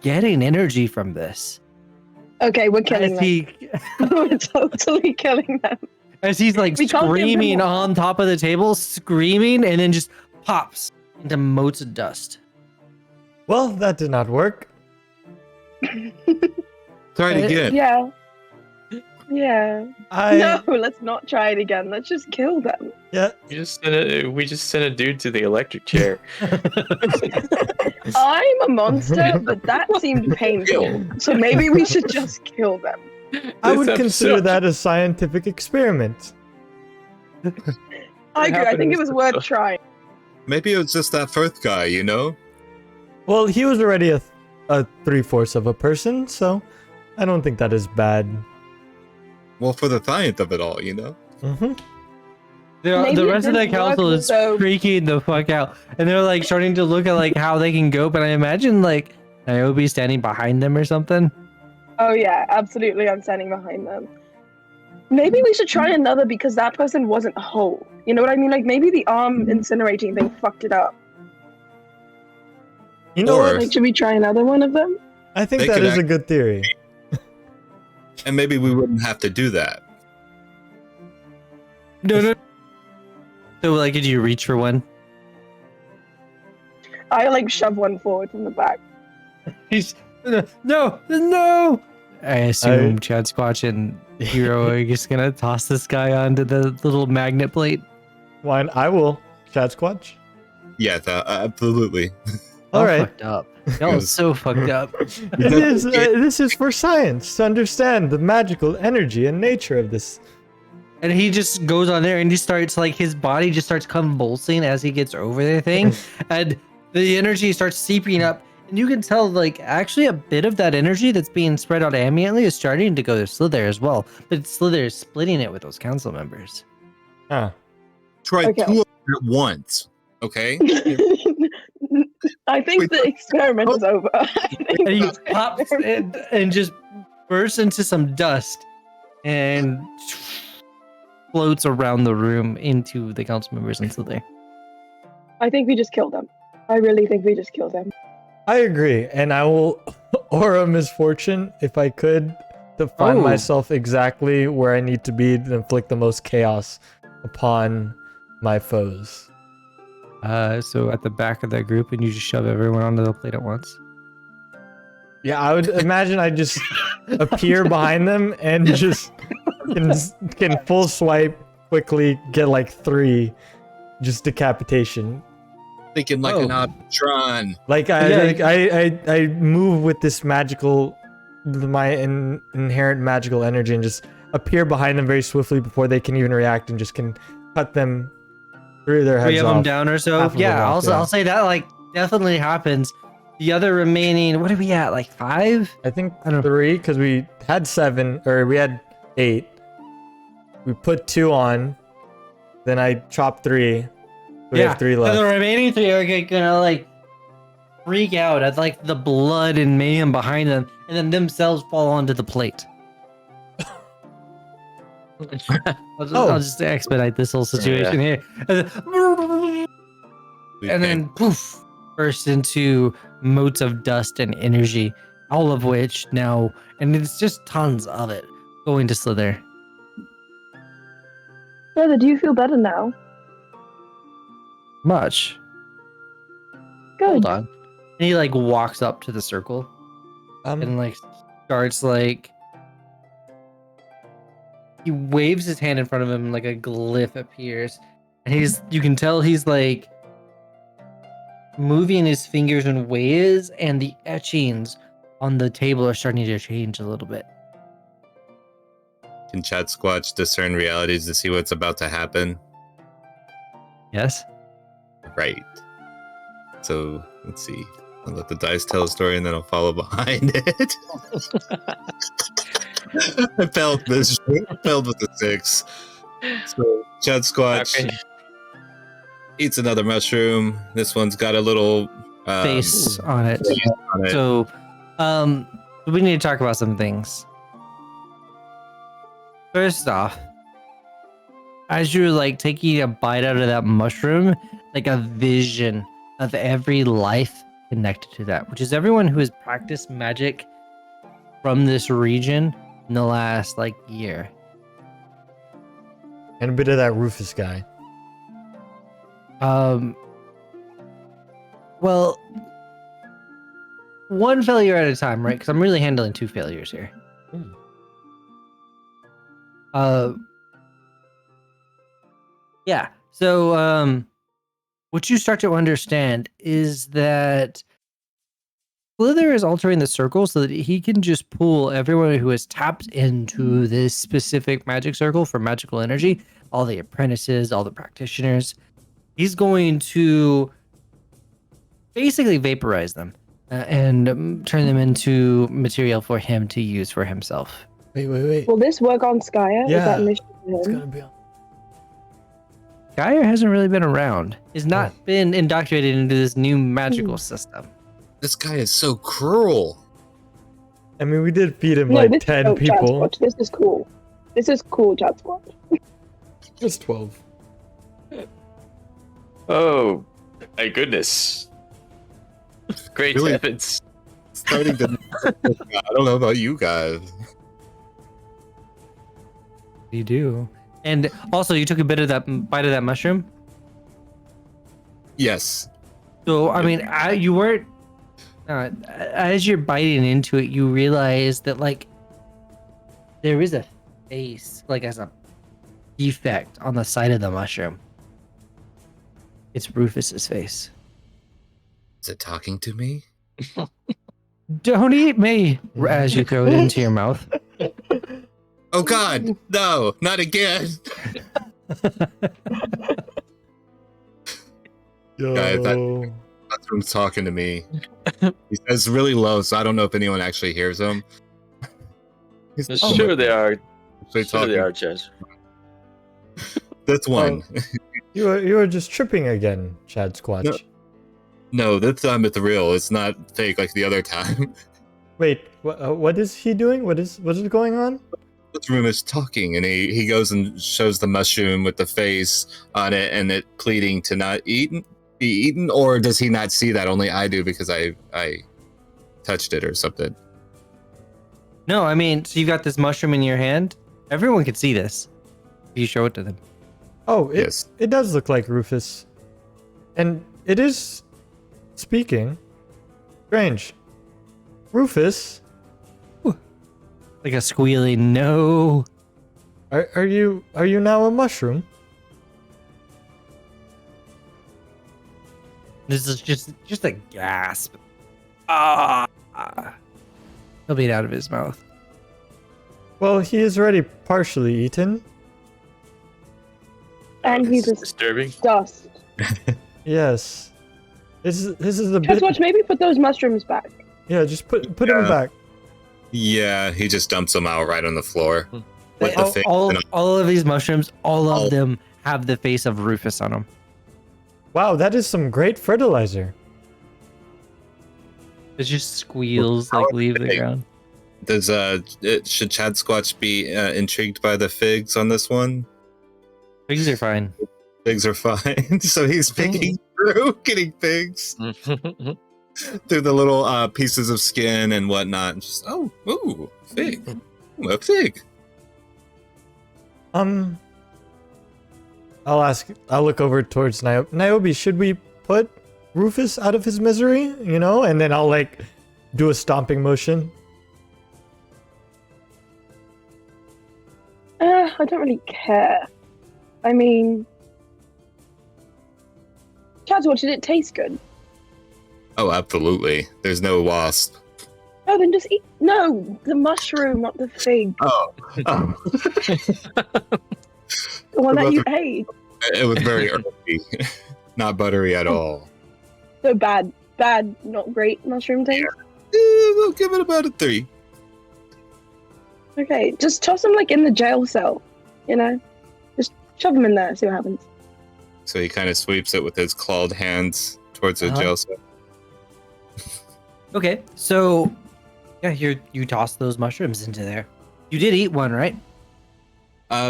getting energy from this. okay, we're killing As them. he, We're totally killing them. as he's like We can't give them screaming more. on top of the table, screaming, and then just pops into motes of dust. Well, that did not work. Try it again. Yeah. Yeah. I No, let's not try it again. Let's just kill them. yeah. We just sent a dude to the electric chair. I'm a monster, but that seemed painful. So maybe we should just kill them. I would This consider episode- that a scientific experiment. I agree. I think it was worth episode? trying. Maybe it was just that first guy, you know? Well, he was already a 3/4 of a person, so I don't think that is bad. Well, for the science of it all, you know? Mm-hmm. Maybe The it rest of the didn't council work, is so- freaking the fuck out, and they're like starting to look at like how they can go. But I imagine like Niobe standing behind them or something. Oh yeah, absolutely. I'm standing behind them. Maybe we should try another because that person wasn't whole. You know what I mean? Like maybe the arm incinerating thing fucked it up. You know Or- what? Like, should we try another one of them? I think They that could is a good theory. And maybe we wouldn't have to do that. No. So like, did you reach for one? I like shove one forward from the back. He's no. I assume Chad Squatch and Hero are just gonna toss this guy onto the little magnet plate. Why? I will. Chad Squatch. Yes, absolutely. All Y'all right. fucked up. Y'all are so fucked up. This is for science to understand the magical energy and nature of this. And he just goes on there and he starts like his body just starts convulsing as he gets over the thing, and the energy starts seeping up And you can tell, like, actually a bit of that energy that's being spread out ambiently is starting to go to Slither as well. But Slither is splitting it with those council members. Huh. Try Okay. 2 of them at once. Okay. I think the experiment is over. I think And he the pops experiment- and just bursts into some dust and floats around the room into the council members and Slither. I think we just killed them. I really think we just killed them. I agree, and I will aura misfortune if I could to find Oh. myself exactly where I need to be to inflict the most chaos upon my foes. So at the back of that group, and you just shove everyone onto the plate at once. Yeah, I would imagine I just appear behind them and just can full swipe quickly get like 3 just decapitation. Thinking like an Optron. Like I move with this magical, my inherent magical energy and just appear behind them very swiftly before they can even react and just can cut them through their heads 3 of off. them down or so. Half of them Yeah, off, I'll say that like definitely happens. The other remaining, what are we at? Like 5? I think I don't know. 3 because we had 7 or we had 8. We put 2 on, then I chopped 3. We have 3 left. So the remaining 3 are gonna like freak out at like the blood and mayhem behind them, and then themselves fall onto the plate. I'll just expedite this whole situation here. And then poof, burst into motes of dust and energy, all of which now, and it's just tons of it going to Slither. Heather, do you feel better now? Much. Good. Hold on. And he like walks up to the circle and like starts like he waves his hand in front of him like a glyph appears, and you can tell he's like moving his fingers in ways, and the etchings on the table are starting to change a little bit. Can Chad Squatch discern realities to see what's about to happen? Yes. Right. So let's see. I'll let the dice tell a story and then I'll follow behind it. I failed this. I failed with the 6. So Chad Squatch eats another mushroom. This one's got a little Face on it. face on it. So, we need to talk about some things. First off, as you're like taking a bite out of that mushroom, like a vision of every life connected to that, which is everyone who has practiced magic from this region in the last like year. And a bit of that Rufus guy. Well, one failure at a time, right? Because I'm really handling 2 failures here. Yeah. So, what you start to understand is that Slither is altering the circle so that he can just pull everyone who has tapped into this specific magic circle for magical energy, all the apprentices, all the practitioners. He's going to basically vaporize them and turn them into material for him to use for himself. Wait. Will this work on Skya? Yeah. Is that an issue for It's him? gonna be on. Geyer hasn't really been around. He's not been indoctrinated into this new magical system. This guy is so cruel. I mean, we did feed him No, like this 10 Chad people. Squatch. This is cool. This is cool, Chad Squatch. Just 12. Oh, my goodness. Great Really? heavens. Starting to. I don't know about you guys. You do. And also, you took a bit of that bite of that mushroom. Yes. So, I mean, you weren't. As you're biting into it, you realize that, like, there is a face, like, as a defect on the side of the mushroom. It's Rufus's face. Is it talking to me? Don't eat me! As you throw it into your mouth. Oh God, no, not again. Yo. Guys, that's who's talking to me. He says really low, so I don't know if anyone actually hears him. He's Sure they are. actually Sure they talking. are, Judge. That's one. You were just tripping again, Chad Squatch. No, this time it's real. It's not fake like the other time. Wait, what is he doing? What is going on? This room is talking, and he goes and shows the mushroom with the face on it, and it pleading to not be eaten, or does he not see that? Only I do because I touched it or something. No, I mean, so you've got this mushroom in your hand. Everyone can see this if you show it to them. Oh, Yes. it does look like Rufus, and it is speaking. Strange. Rufus, Like a squealing no. are you now a mushroom? This is just a gasp. Ah. He'll be out of his mouth. Well, he is already partially eaten. And he's It's a disturbing. dust. Yes. This is the Just bit. watch, maybe put those mushrooms back. Yeah, just put him back. Yeah, he just dumps them out right on the floor. With Wait, the face and all of these mushrooms, all All- of them have the face of Rufus on them. Wow, that is some great fertilizer. It just squeals How like are leave the they? ground. Does should Chad Squatch be intrigued by the figs on this one? Figs are fine. Figs are fine. So he's picking through, getting figs through the little pieces of skin and whatnot. And just ooh, fig, ooh, a fig. I'll look over towards Niobe. Should we put Rufus out of his misery? You know, and then I'll like do a stomping motion. I don't really care. I mean, Chadswatch, did it taste good? Oh, absolutely. There's no wasp. No, then just eat. No, the mushroom, not the fig. Oh. The one that you ate. It was very earthy, not buttery at all. So bad, not great mushroom taste. We'll give it about a 3. Okay, just toss them like in the jail cell. You know, just shove them in there. See what happens. So he kind of sweeps it with his clawed hands towards the jail cell. Okay, so yeah, you toss those mushrooms into there. You did eat one, right?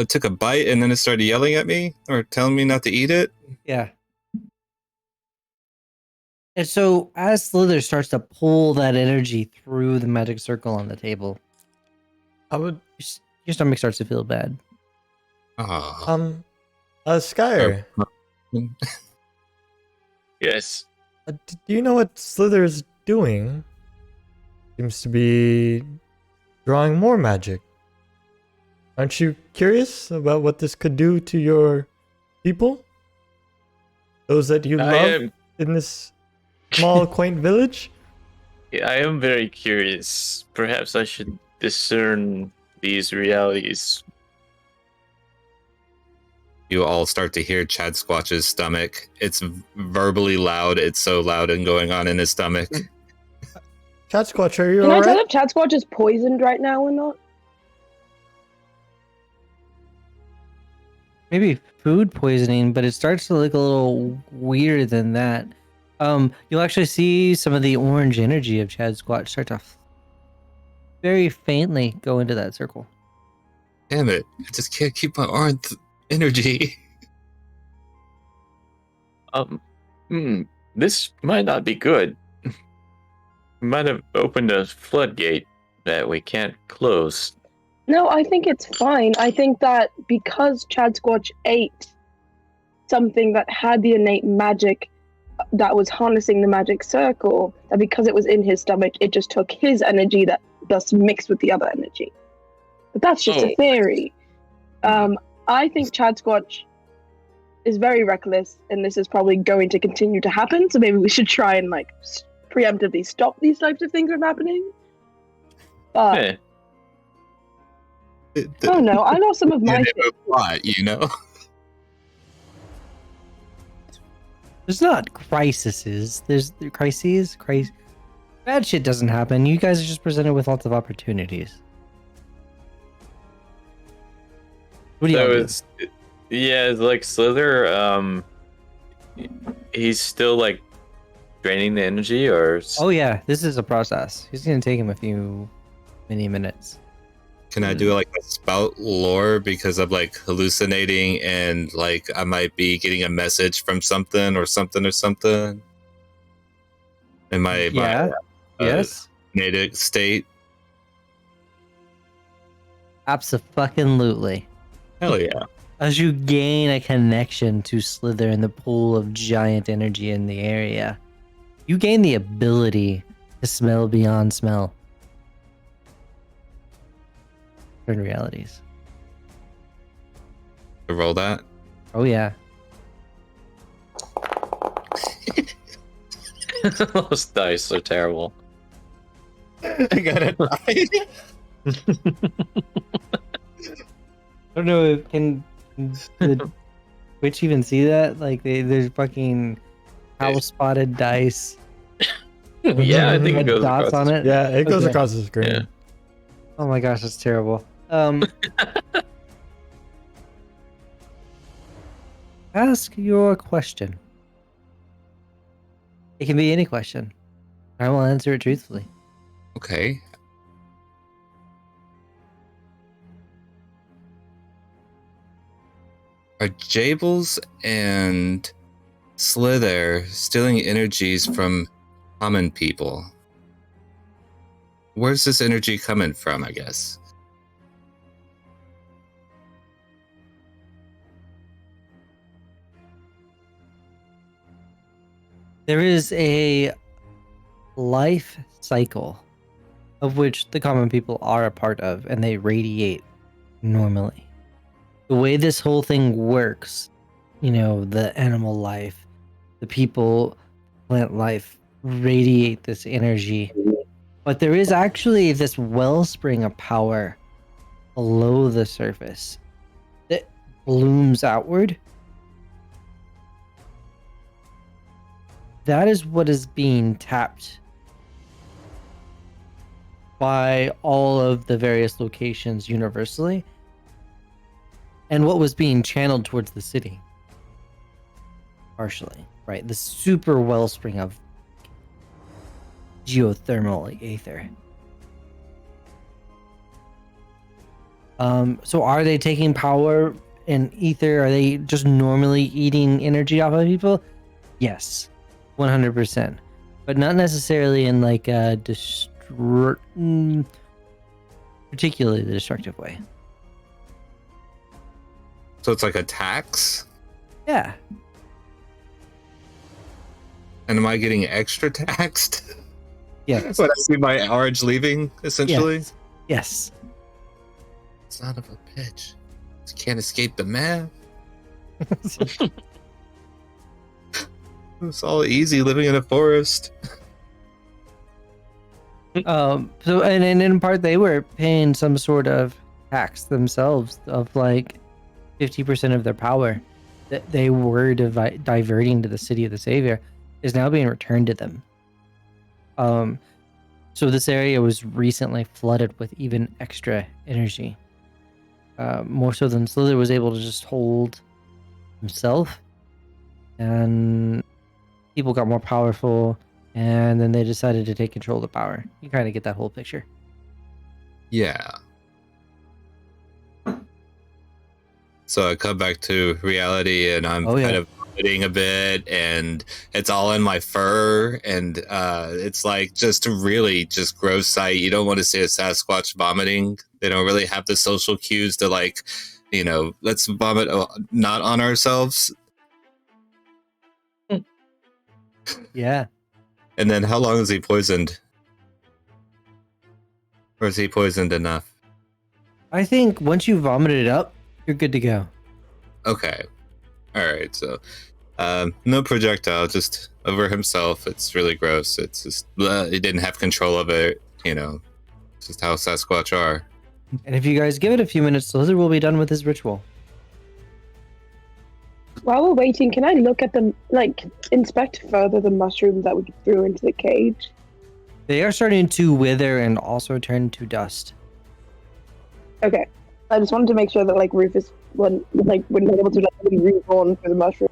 Took a bite and then it started yelling at me or telling me not to eat it. Yeah. And so as Slither starts to pull that energy through the magic circle on the table, I would your stomach starts to feel bad. Oh. Skyer, Yes. do you know what Slither is doing? Seems to be drawing more magic. Aren't you curious about what this could do to your people? Those that you love in this small, quaint village? I am very curious. Perhaps I should discern these realities. You all start to hear Chad Squatch's stomach. It's verbally loud. It's so loud and going on in his stomach. Chad Squatch, are you Can I tell alright? if Chadswatch is poisoned right now or not? Maybe food poisoning, but it starts to look a little weirder than that. You'll actually see some of the orange energy of Chad Squatch start to very faintly go into that circle. Damn it. I just can't keep my orange energy. This might not be good. We might have opened a floodgate that we can't close. No, I think it's fine. I think that because Chadsquatch ate something that had the innate magic that was harnessing the magic circle, that because it was in his stomach, it just took his energy that thus mixed with the other energy. But that's just a theory. I think Chadsquatch is very reckless, and this is probably going to continue to happen, so maybe we should try and like preemptively stop these types of things from happening. But oh no, I lost some of my And things. it was a lot, you know? There's not crises. There's crises. Bad shit doesn't happen. You guys are just presented with lots of opportunities. What do you So do? it's like Slither. He's still like draining the energy, or Oh yeah, this is a process. It's gonna take him a few many minutes. Can I do like a spout lore because I'm like hallucinating and like I might be getting a message from something or something or something in my Yes. native state? Absolutely. Hell yeah. As you gain a connection to Slither in the pool of giant energy in the area, you gain the ability to smell beyond smell. Certain realities. Roll that. Oh yeah. those dice are terrible. I got it. I don't know if can the Twitch even see that? Like there's fucking house spotted dice. Yeah, I think it Red goes dots across on the it. Yeah, it goes Okay. across the screen. Yeah. Oh my gosh, that's terrible. Ask your question. It can be any question. I will answer it truthfully. Okay. Are Jables and Slither stealing energies from common people? Where's this energy coming from, I guess? There is a life cycle of which the common people are a part of, and they radiate normally. The way this whole thing works, you know, the animal life, the people, plant life radiate this energy. But there is actually this wellspring of power below the surface that blooms outward. That is what is being tapped by all of the various locations universally, and what was being channeled towards the city. Partially, right? The super wellspring of geothermal aether. So are they taking power in ether? Are they just normally eating energy off of people? Yes, 100%. But not necessarily in like a particularly the destructive way. So it's like a tax? Yeah. And am I getting extra taxed? Yes. When I see my orange leaving, essentially? Yes. Yes. Son of a bitch. Just can't escape the math. It's all easy living in a forest. So and in part they were paying some sort of tax themselves of like 50% of their power that they were diverting to the city of the savior is now being returned to them. So this area was recently flooded with even extra energy, more so than Slither was able to just hold himself, and people got more powerful, and then they decided to take control of the power. You kind of get that whole picture. Yeah. So I come back to reality and I'm kind of vomiting a bit and it's all in my fur and it's like just a really just gross sight. You don't want to see a Sasquatch vomiting. They don't really have the social cues to like, you know, let's vomit not on ourselves. Yeah. And then how long is he poisoned? Or is he poisoned enough? I think once you vomit it up, you're good to go. Okay. All right. So, no projectile, just over himself. It's really gross. It's just he didn't have control of it. You know, it's just how Sasquatch are. And if you guys give it a few minutes, Slither will be done with his ritual. While we're waiting, can I look at them, like, inspect further the mushrooms that we threw into the cage? They are starting to wither and also turn to dust. Okay. I just wanted to make sure that like Rufus wouldn't be able to like be reborn for the mushroom.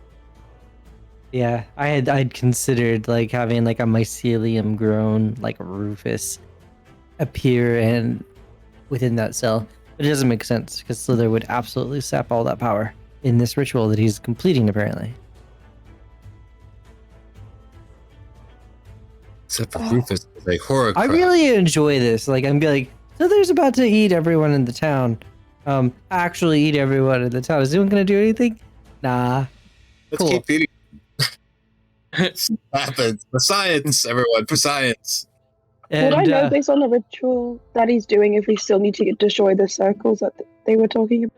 Yeah, I'd considered like having like a mycelium grown like Rufus appear and within that cell, but it doesn't make sense because Slither would absolutely sap all that power in this ritual that he's completing apparently. Except for Rufus is a horror. I really enjoy this. Like I'm like, Slither's about to eat everyone in the town. Actually eat everyone in the town. Is anyone gonna do anything? Nah. Let's keep eating. Happens for science, everyone, for science. Would I know based on the ritual that he's doing if we still need to destroy the circles that they were talking about?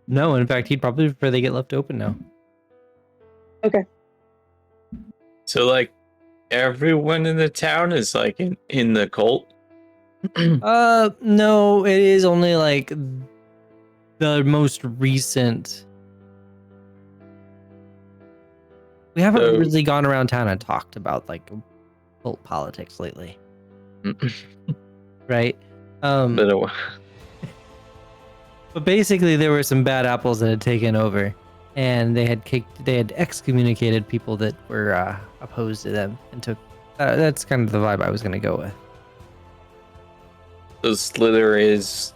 No, in fact, he'd probably prefer they get left open now. Okay. So like everyone in the town is like in the cult? No, it is only like the most recent. We haven't really gone around town and talked about like cult politics lately. Right? But basically there were some bad apples that had taken over and they had excommunicated people that were opposed to them and took that's kind of the vibe I was going to go with. So Slither is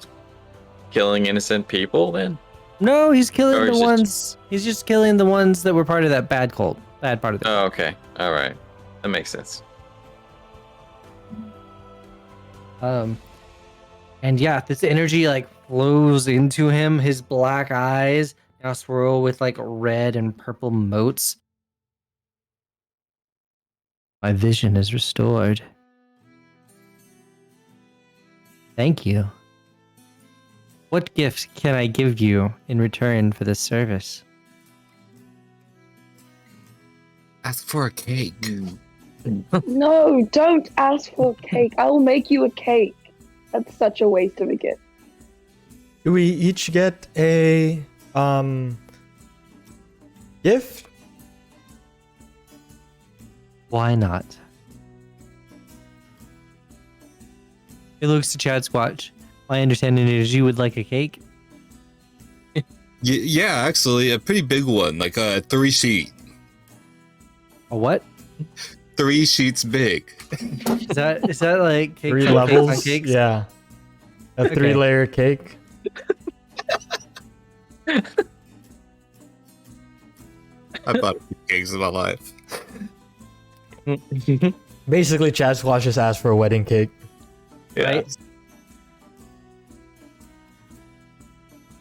killing innocent people then? No, he's killing Or the is it ones he's just killing the ones that were part of that bad cult. Bad part of the Oh, okay. All right. That makes sense. And yeah, this energy like flows into him. His black eyes now swirl with like red and purple motes. My vision is restored. Thank you. What gift can I give you in return for this service? Ask for a cake. No, don't ask for cake. I will make you a cake. That's such a waste of a gift. Do we each get a gift? Why not? He looks to Chad Squatch. My understanding is you would like a cake? Yeah, actually, a pretty big one, like a 3-sheet. A what? 3 sheets big. Is that like cake 3 on levels? Cakes on cakes? Yeah. A 3-layer cake. I bought a few cakes in my life. Basically, Chad Squash just asked for a wedding cake. Yeah. Right?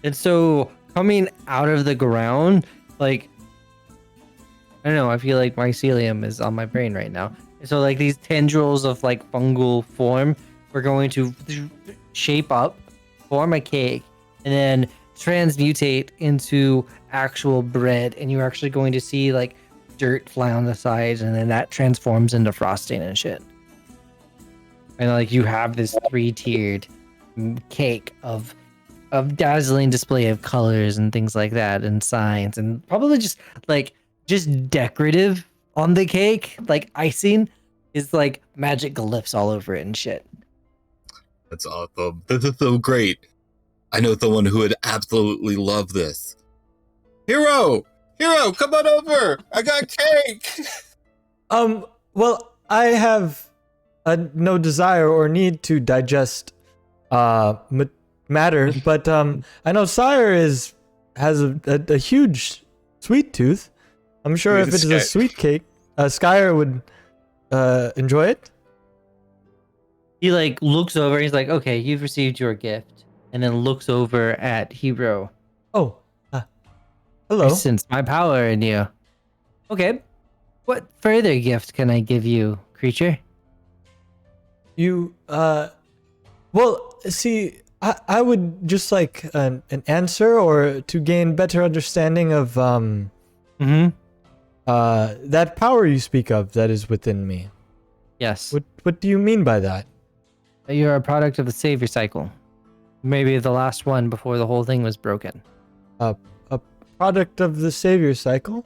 And so coming out of the ground, like, I don't know, I feel like mycelium is on my brain right now. And so like these tendrils of like fungal form, we're going to shape up, form a cake, and then transmutate into actual bread. And you're actually going to see like dirt fly on the sides, and then that transforms into frosting and shit. And like you have this 3-tiered cake of dazzling display of colors and things like that, and signs, and probably just decorative on the cake, like icing is like magic glyphs all over it and shit. That's awesome. This is so great. I know someone who would absolutely love this. Hero, come on over. I got cake. Well, I have no desire or need to digest matter, but I know Sire has a huge sweet tooth. I'm sure if it's a sweet cake, Skyer would enjoy it. He like looks over, he's like, okay, you've received your gift, and then looks over at Hero. Oh, hello. I sense my power in you. Okay, what further gift can I give you, creature? You well, see, I would just like an answer, or to gain better understanding of that power you speak of that is within me. Yes. What do you mean by that? You're a product of the savior cycle. Maybe the last one before the whole thing was broken. A product of the savior cycle?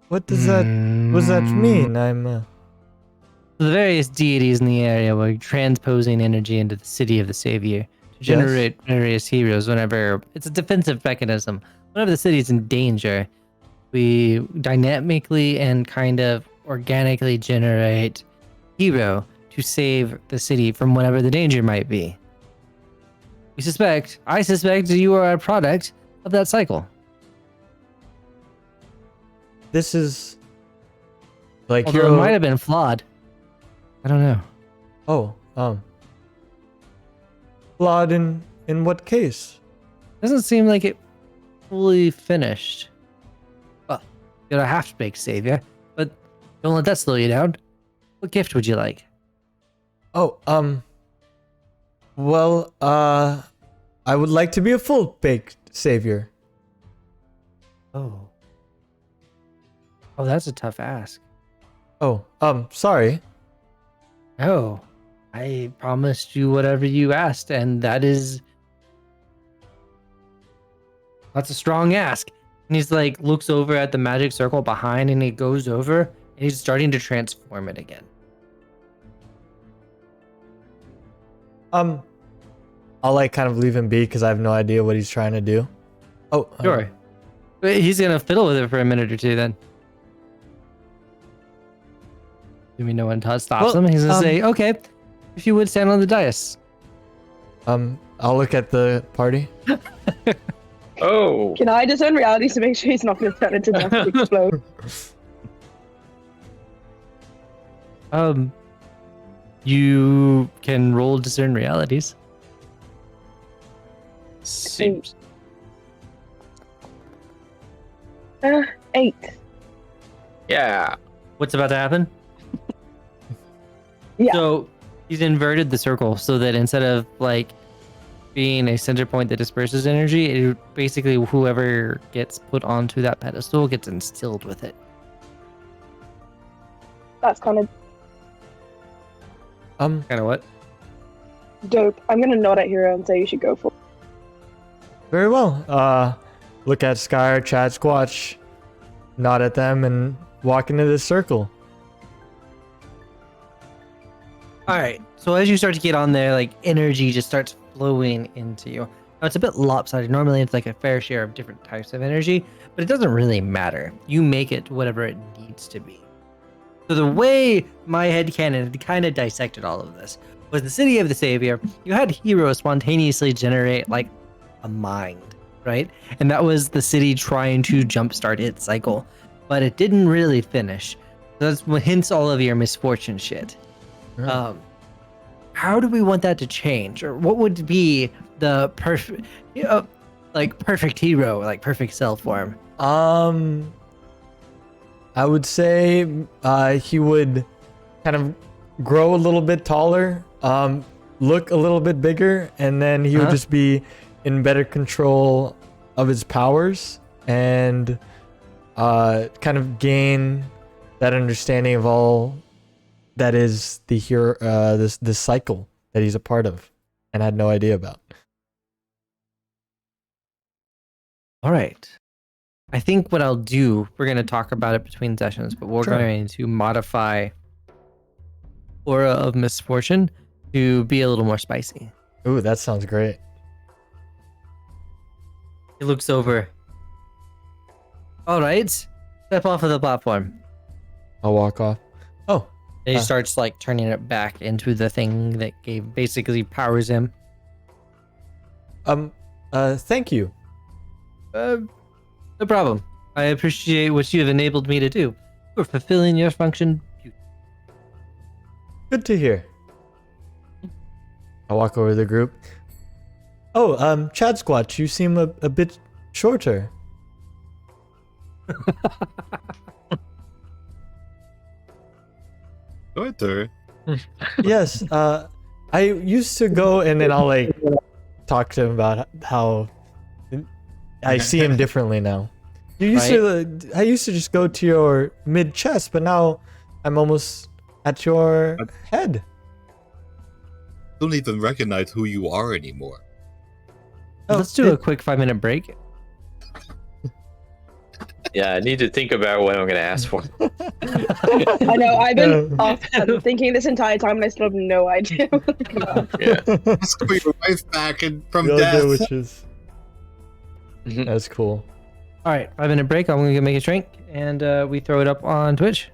What does that mean? The various deities in the area were transposing energy into the city of the Savior to generate various heroes whenever it's a defensive mechanism. Whenever the city is in danger, we dynamically and kind of organically generate hero to save the city from whatever the danger might be. I suspect you are a product of that cycle. This is like Although it might have been flawed. I don't know. Oh, flawed in what case? Doesn't seem like it fully finished. Well, you're a half-baked savior, but don't let that slow you down. What gift would you like? Oh, well, I would like to be a full-baked savior. Oh, that's a tough ask. Oh, sorry. Oh, I promised you whatever you asked, and that's a strong ask. And he's like, looks over at the magic circle behind, and he goes over, and he's starting to transform it again. I'll like kind of leave him be because I have no idea what he's trying to do. Oh, Sure. But he's gonna fiddle with it for a minute or two then. Do we know when Todd stops him? He's gonna say, okay, if you would stand on the dais. I'll look at the party. Oh. Can I discern reality to make sure he's not going to turn into dust and explode? You can roll discern realities. Seems. 8. Yeah. What's about to happen? Yeah. So he's inverted the circle so that instead of like being a center point that disperses energy, it basically whoever gets put onto that pedestal gets instilled with it. That's kind of Kind of what? dope. I'm going to nod at Hero and say you should go for it. Very well. Look at Skyr, Chad, Squatch, nod at them, and walk into this circle. All right. So as you start to get on there, like energy just starts flowing into you. Now it's a bit lopsided. Normally it's like a fair share of different types of energy, but it doesn't really matter. You make it whatever it needs to be. So the way my headcanon had kind of dissected all of this was the city of the Savior. You had heroes spontaneously generate like a mind, right? And that was the city trying to jumpstart its cycle, but it didn't really finish. That's hence all of your misfortune shit. Yeah. How do we want that to change, or what would be the perfect, perfect hero, like perfect self form? I would say he would kind of grow a little bit taller, look a little bit bigger, and then he would just be in better control of his powers and kind of gain that understanding of all that is the hero, this cycle that he's a part of and had no idea about. All right. I think what I'll do, we're going to talk about it between sessions, but we're going to modify Aura of Misfortune to be a little more spicy. Ooh, that sounds great. He looks over. All right. Step off of the platform. I'll walk off. Oh. And he starts like turning it back into the thing that basically powers him. Thank you. No problem. I appreciate what you have enabled me to do. You're fulfilling your function. Good to hear. I walk over to the group. Oh, Chad Squatch, you seem a bit shorter. Shorter. Yes, I used to go and then I'll like talk to him about how I see him differently now. You used to, I used to just go to your mid chest, but now I'm almost at your head. Don't even recognize who you are anymore. Let's do a quick 5-minute break. Yeah, I need to think about what I'm gonna ask for. I know, I've been thinking this entire time and I still have no idea. Yeah. Ask for your wife back and from Real death. good witches. That's cool. All right, 5-minute break. I'm gonna go make a drink, and we throw it up on Twitch.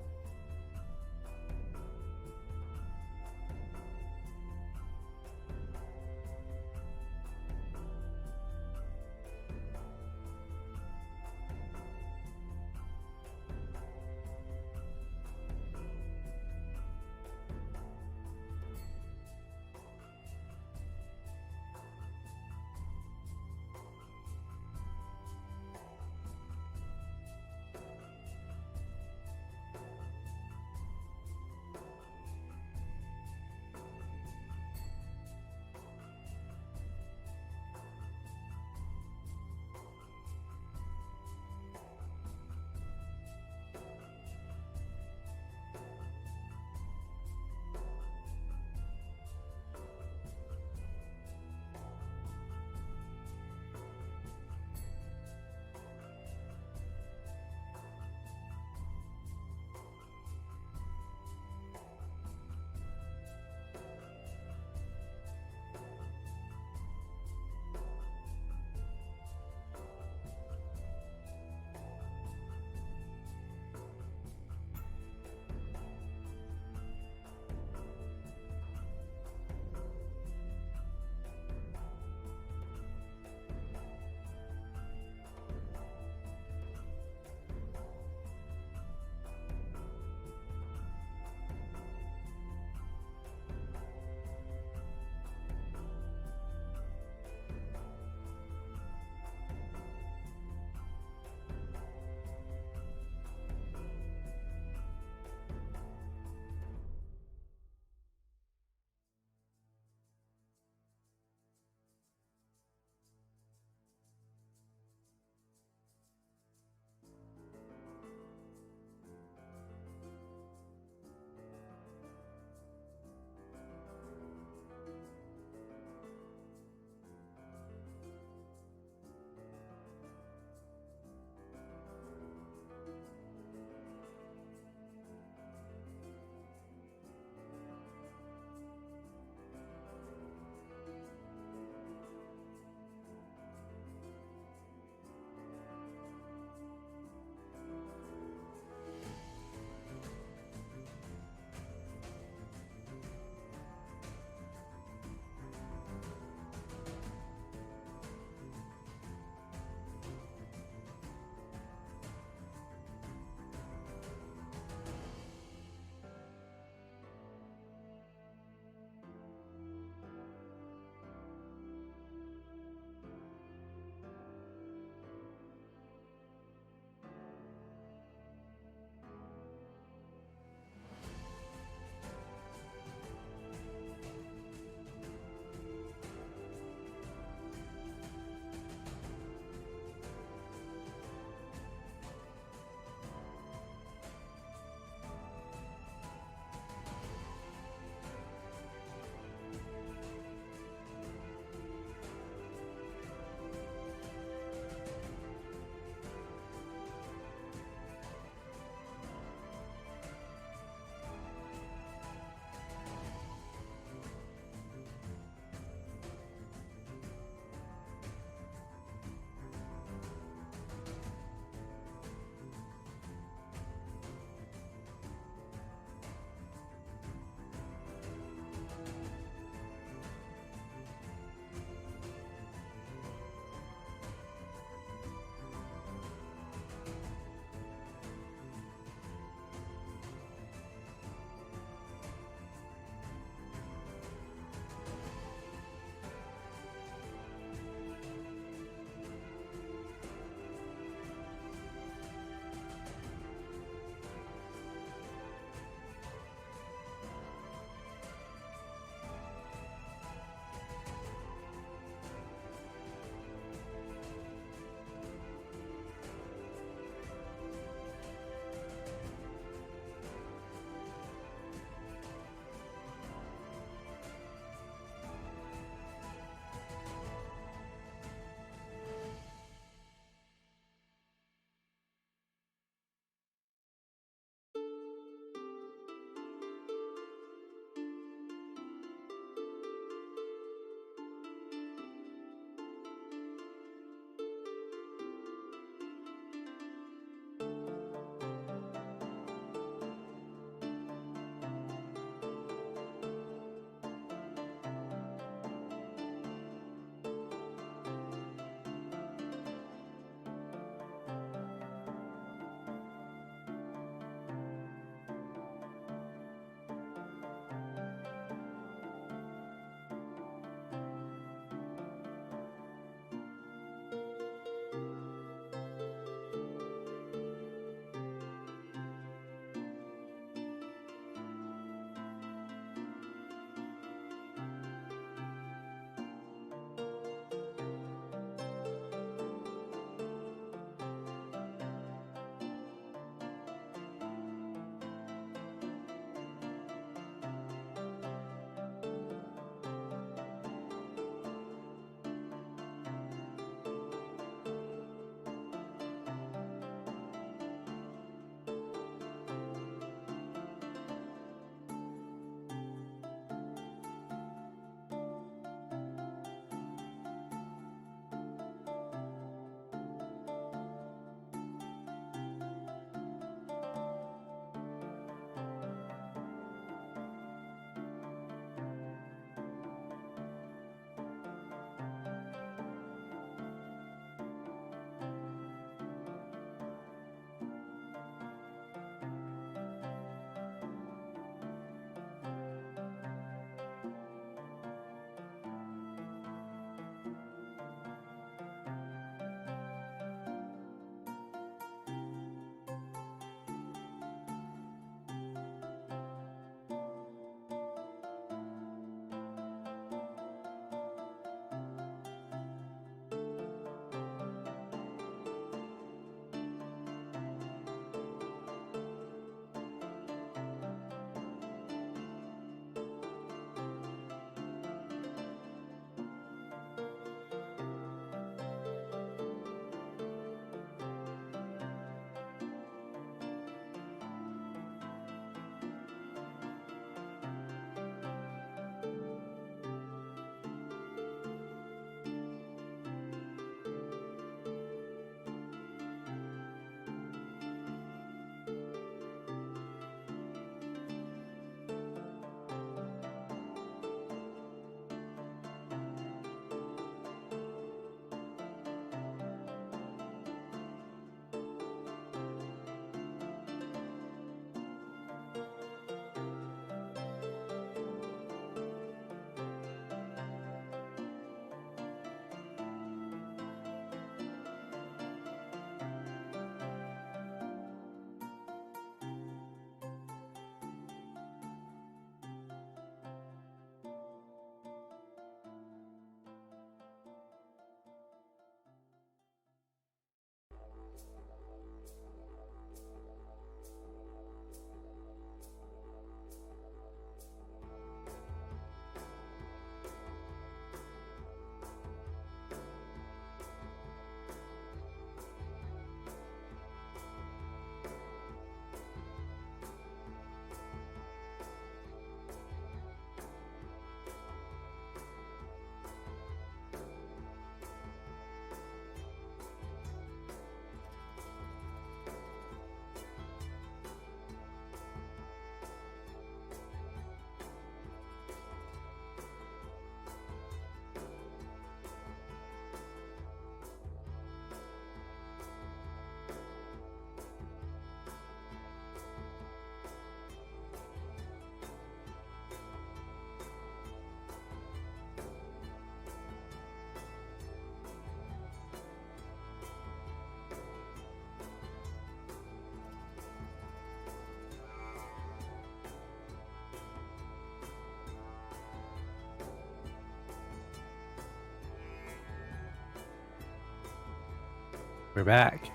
We're back.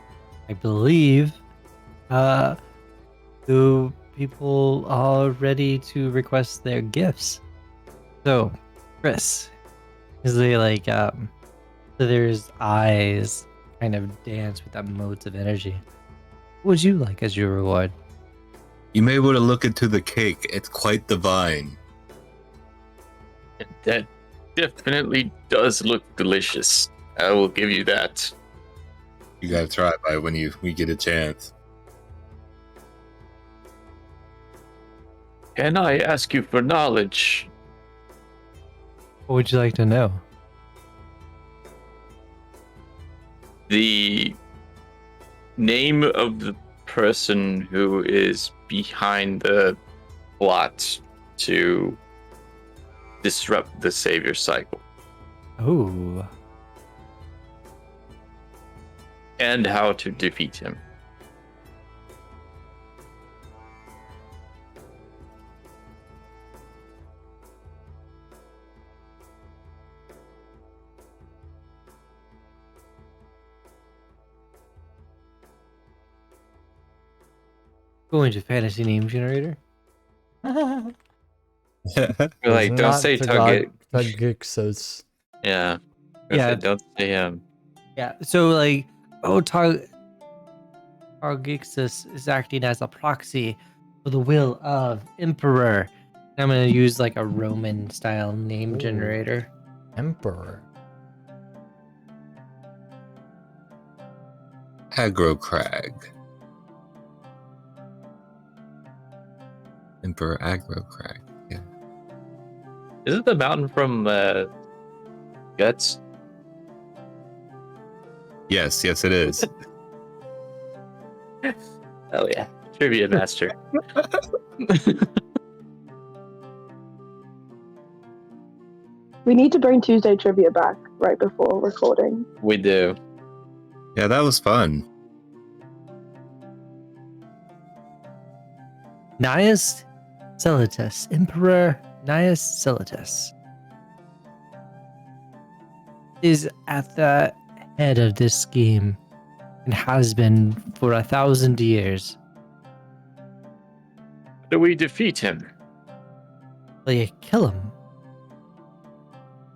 I believe the people are ready to request their gifts. So, Chris, is they like so there's eyes kind of dance with that modes of energy. What would you like as your reward? You may want to look into the cake. It's quite divine. That definitely does look delicious. I will give you that. You gotta try it by when we get a chance. Can I ask you for knowledge? What would you like to know? The name of the person who is behind the plot to disrupt the savior cycle, Oh, and how to defeat him. go into fantasy name generator. Like, don't say Tugget. Tugixos. Yeah. Yeah. Don't say him. Yeah. So like, Targixus is acting as a proxy for the will of Emperor. I'm gonna use like a Roman style name Ooh. generator. Emperor. Aggro Crag. Emperor Aggro Crag. Yeah. Is it the mountain from Guts? Yes, it is. Oh yeah. Trivia master. We need to bring Tuesday trivia back right before recording. We do. Yeah, that was fun. Gnaeus Celitus, Emperor Gnaeus Celitus, is at the head of this scheme and has been for 1,000 years. How do we defeat him? They kill him.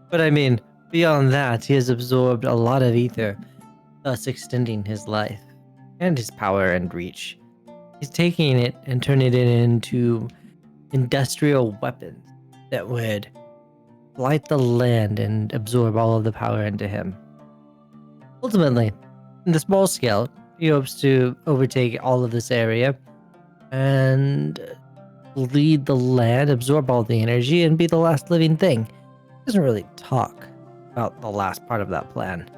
But I mean, beyond that, he has absorbed a lot of ether, thus extending his life and his power and reach. He's taking it and turning it into industrial weapons that would light the land and absorb all of the power into him. Ultimately, in the small scale, he hopes to overtake all of this area and lead the land, absorb all the energy, and be the last living thing. He doesn't really talk about the last part of that plan.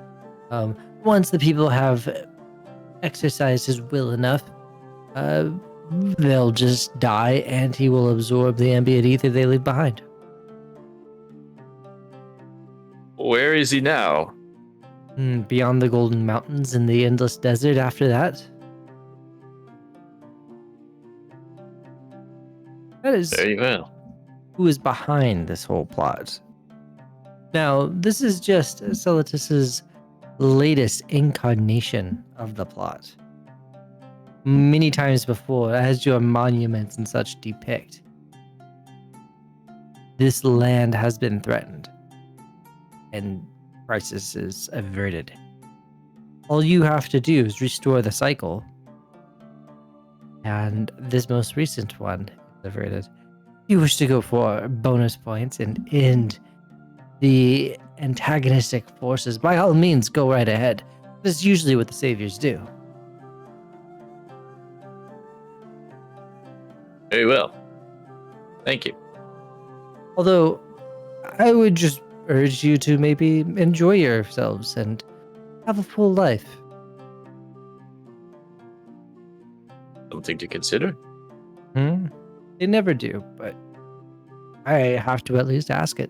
Once the people have exercised his will enough, they'll just die and he will absorb the ambient ether they leave behind. Where is he now? Beyond the Golden Mountains and the endless desert after that. That is Very well. who is behind this whole plot. Now, this is just Celitus's latest incarnation of the plot. Many times before, as your monuments and such depict, this land has been threatened and crisis is averted. All you have to do is restore the cycle, and this most recent one is averted. You wish to go for bonus points and end the antagonistic forces, by all means, go right ahead. This is usually what the saviors do. Very well. Thank you. Although, I would just urge you to maybe enjoy yourselves and have a full life. Something to consider. They never do, but I have to at least ask it.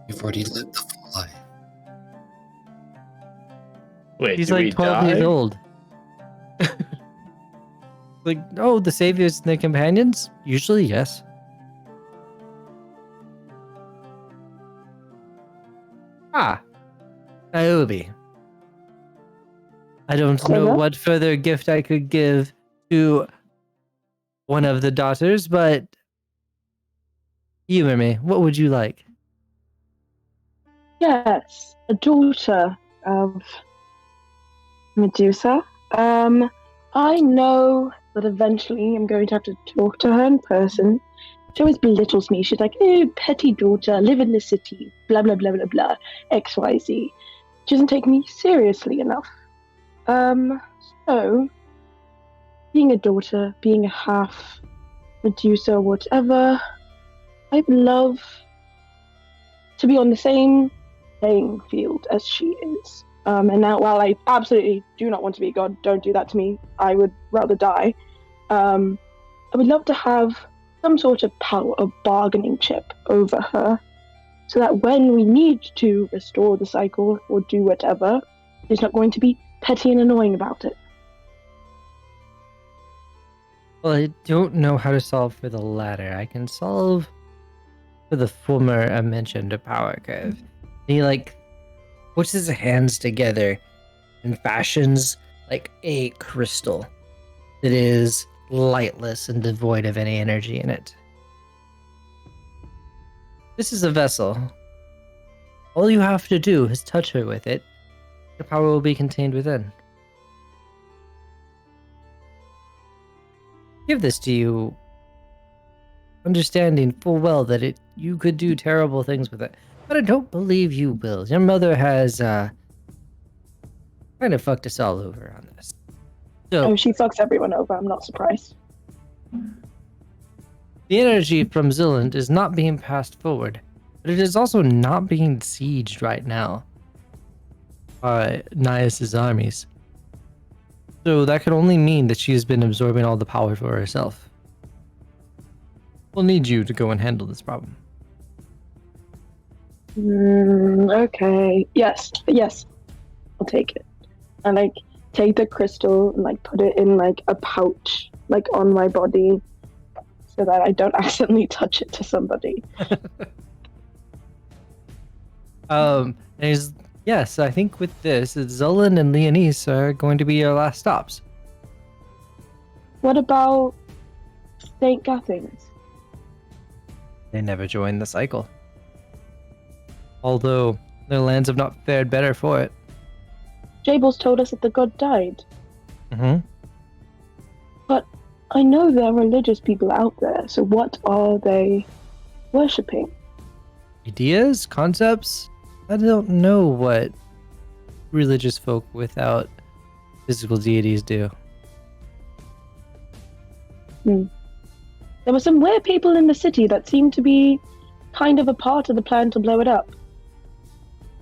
You've already lived the full life. Wait, He's do we like 12 years die? old. Like, oh, the saviors and their companions? Usually, yes. Ah, Niobe. I don't know Slither? what further gift I could give to one of the daughters, but humor me. What would you like? Yes, a daughter of Medusa. I know that eventually I'm going to have to talk to her in person. She always belittles me. She's like, "Oh, petty daughter, live in the city, blah blah blah blah blah, XYZ." She doesn't take me seriously enough. So being a daughter, being a half Medusa, whatever, I'd love to be on the same playing field as she is. And now, while I absolutely do not want to be a god, don't do that to me. I would rather die. I would love to have some sort of power, a bargaining chip over her, so that when we need to restore the cycle or do whatever, she's not going to be petty and annoying about it. Well, I don't know how to solve for the latter. I can solve for the former I mentioned, a power curve. He puts his hands together and fashions like a crystal that is lightless and devoid of any energy in it. This is a vessel. All you have to do is touch her with it. The power will be contained within. Give this to you, understanding full well that you could do terrible things with it. But I don't believe you will. Your mother has kind of fucked us all over on this. So Oh, she fucks everyone over. I'm not surprised. the energy from Zilland is not being passed forward, but it is also not being sieged right now by Nias's armies. So that could only mean that she has been absorbing all the power for herself. We'll need you to go and handle this problem. Okay. Yes. I'll take it. And take the crystal and put it in a pouch on my body, so that I don't accidentally touch it to somebody. And yes, I think with this, Zolan and Leonise are going to be your last stops. What about St. Gathings? They never joined the cycle. Although their lands have not fared better for it. Jables told us that the god died. Mm-hmm. But I know there are religious people out there, so what are they worshipping? Ideas? Concepts? I don't know what religious folk without physical deities do. There were some weird people in the city that seemed to be kind of a part of the plan to blow it up.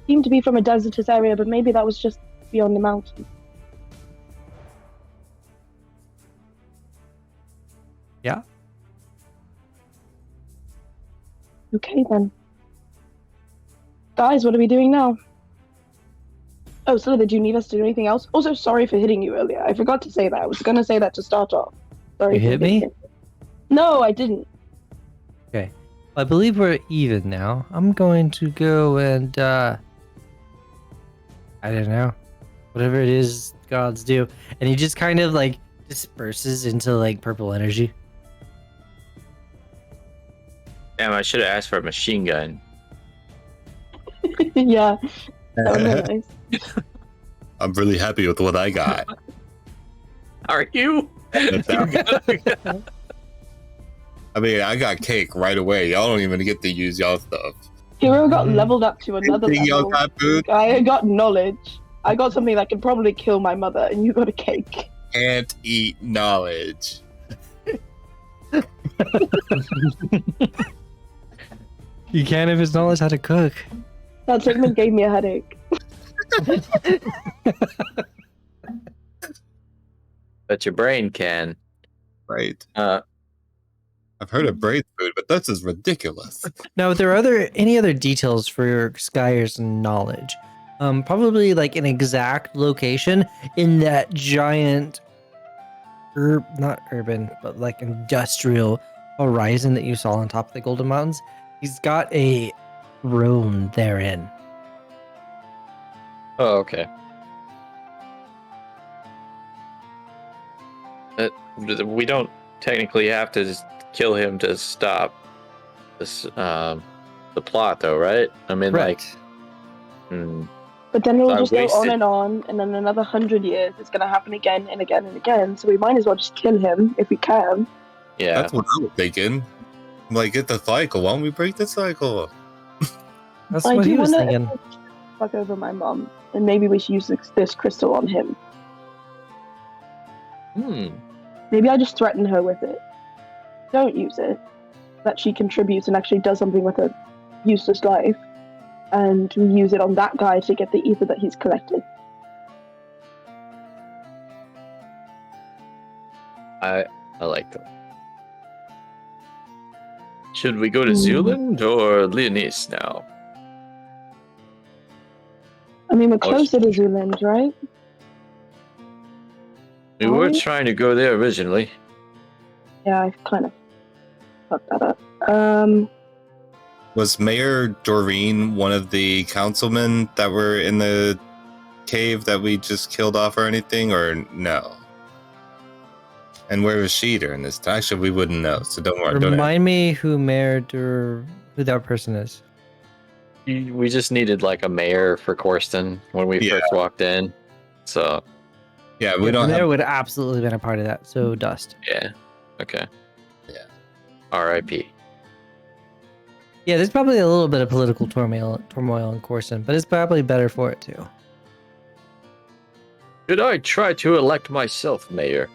Seemed to be from a desertous area, but maybe that was just beyond the mountain. Yeah? Okay then. Guys, what are we doing now? Oh, Slither, do you need us to do anything else? Also, sorry for hitting you earlier. I forgot to say that. I was going to say that to start off. Sorry. You hit me? No, I didn't. Okay. I believe we're even now. I'm going to go and, I don't know. Whatever it is gods do. And he just kind of, disperses into, purple energy. Damn, I should have asked for a machine gun. Yeah, that would be nice. I'm really happy with what I got. Are you? I mean, I got cake right away. Y'all don't even get to use y'all stuff. Hero got leveled up to another Think y'all level. got food? I got knowledge. I got something that could probably kill my mother, and you got a cake. Can't eat knowledge. You can if it's knowledge how to cook. That segment gave me a headache. But your brain can. Right. Uh, I've heard of brain food, but this is ridiculous. Now, if there are any other details for Skyer's knowledge, probably an exact location in that giant, not urban, but industrial horizon that you saw on top of the Golden Mountains. He's got a room therein. oh, okay. We don't technically have to just kill him to stop this the plot, though, right? I mean, Correct. But then it'll I just go wasted- on, and then another 100 years, it's going to happen again and again and again. So we might as well just kill him if we can. yeah. That's what I was thinking. Like, get the cycle. Why don't we break the cycle? That's I what do he was want thinking. to fuck over my mum, and maybe we should use this crystal on him. Maybe I just threaten her with it. Don't use it. That she contributes and actually does something with her useless life. And we use it on that guy to get the ether that he's collected. I like that. Should we go to Zealand or Leonese now? I mean, we're Oh, closer to Zealand, right? We Are were we? trying to go there originally. Yeah, I kind of fucked that up. Was Mayor Doreen one of the councilmen that were in the cave that we just killed off or anything, or no? And where was she during this time? Actually, we wouldn't know, so don't worry. Don't Remind me who who that person is. We just needed like a mayor for Corsten when we Yeah. first walked in. So yeah, we The don't mayor have. would have absolutely been a part of that. So Dust. yeah. Okay. Yeah. R.I.P. Yeah, there's probably a little bit of political turmoil in Corson, but it's probably better for it too. Should I try to elect myself mayor?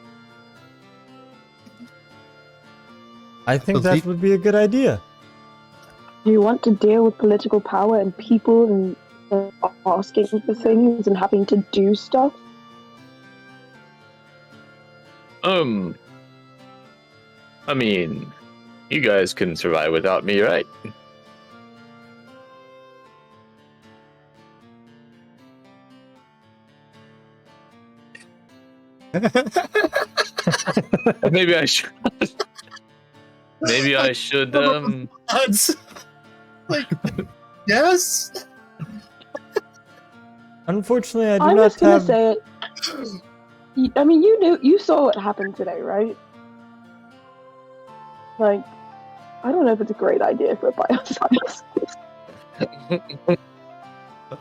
I think Believe- that would be a good idea. Do you want to deal with political power and people and asking for things and having to do stuff? I mean, you guys couldn't survive without me, right? Maybe I should. Maybe I should. Like, yes. Unfortunately, I do I'm not just gonna have. say it. I mean, you saw what happened today, right? Like, I don't know if it's a great idea if we're by ourselves. Are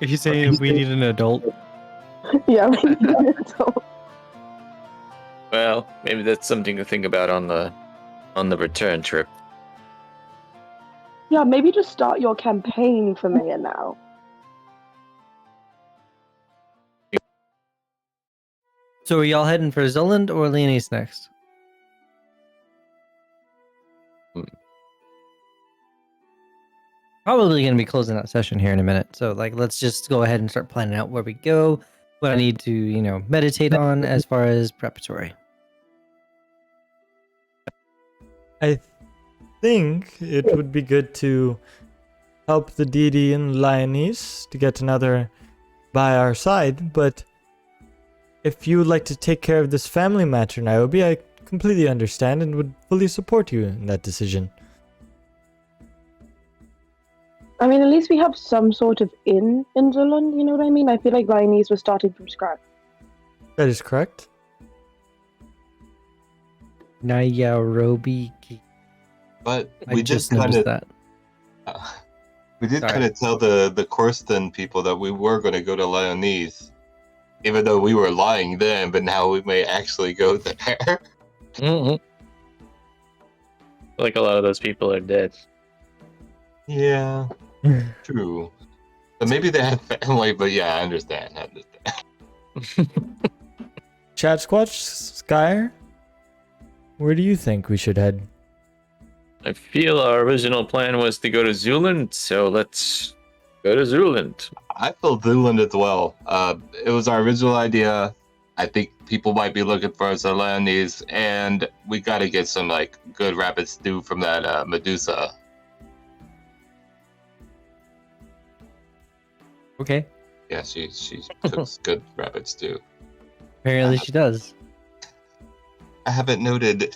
you saying we need an adult? Yeah, we need an adult. Well, maybe that's something to think about on the return trip. Yeah, maybe just start your campaign for mayor now. So are y'all heading for Zealand or Leonese next? Probably going to be closing that session here in a minute. So like, let's just go ahead and start planning out where we go, what I need to, meditate on as far as preparatory. I think it would be good to help the deity and Lioness to get another by our side, but if you would like to take care of this family matter, Niobe, I completely understand and would fully support you in that decision. I mean, at least we have some sort of in Zealand, you know what I mean? I feel like Lionese was starting from scratch. That is correct. Nairobi. But I we did just kind noticed of. that. We did Sorry. kind of tell the Corsten people that we were going to go to Leonese, even though we were lying then. But now we may actually go there. Mm-hmm. Like a lot of those people are dead. Yeah, true. But maybe they have family. But yeah, I understand. Chat Squatch, Skyer, where do you think we should head? I feel our original plan was to go to Zealand, so let's go to Zealand. I feel Zealand as well. It was our original idea. I think people might be looking for us at Leonese, and we got to get some like good rabbit stew from that Medusa. Okay. Yeah, she cooks good rabbit stew. Apparently she does. I haven't noted.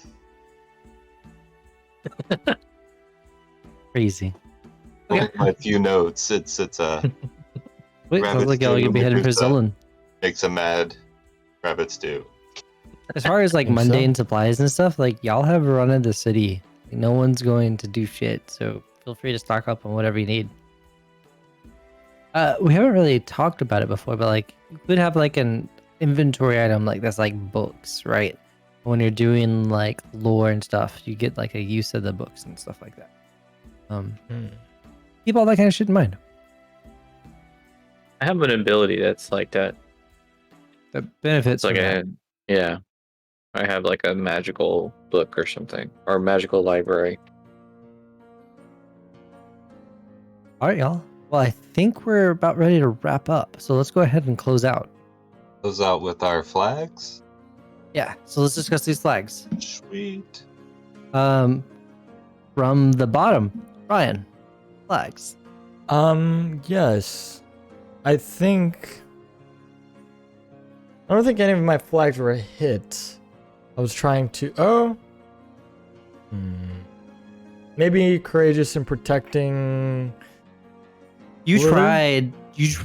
Crazy. Only my few notes. It's Wait, sounds Rabbit like y'all stew, could be heading for Medusa. Zealand. make some mad rabbit stew. As far as like Think so? mundane supplies and stuff, like y'all have run of the city. No one's going to do shit, so feel free to stock up on whatever you need. We haven't really talked about it before, but like you could have like an inventory item like that's like books, right? When you're doing like lore and stuff, you get like a use of the books and stuff like that. Keep all that kind of shit in mind. I have an ability that's like that. The benefits It's like from that. yeah. I have like a magical book or something, or a magical library. All right, y'all. Well, I think we're about ready to wrap up, so let's go ahead and close out. Close out with our flags. Yeah, so let's discuss these flags. Sweet. From the bottom, Ryan, flags. Yes. I don't think any of my flags were hit. I was trying to maybe courageous in protecting. You Slither?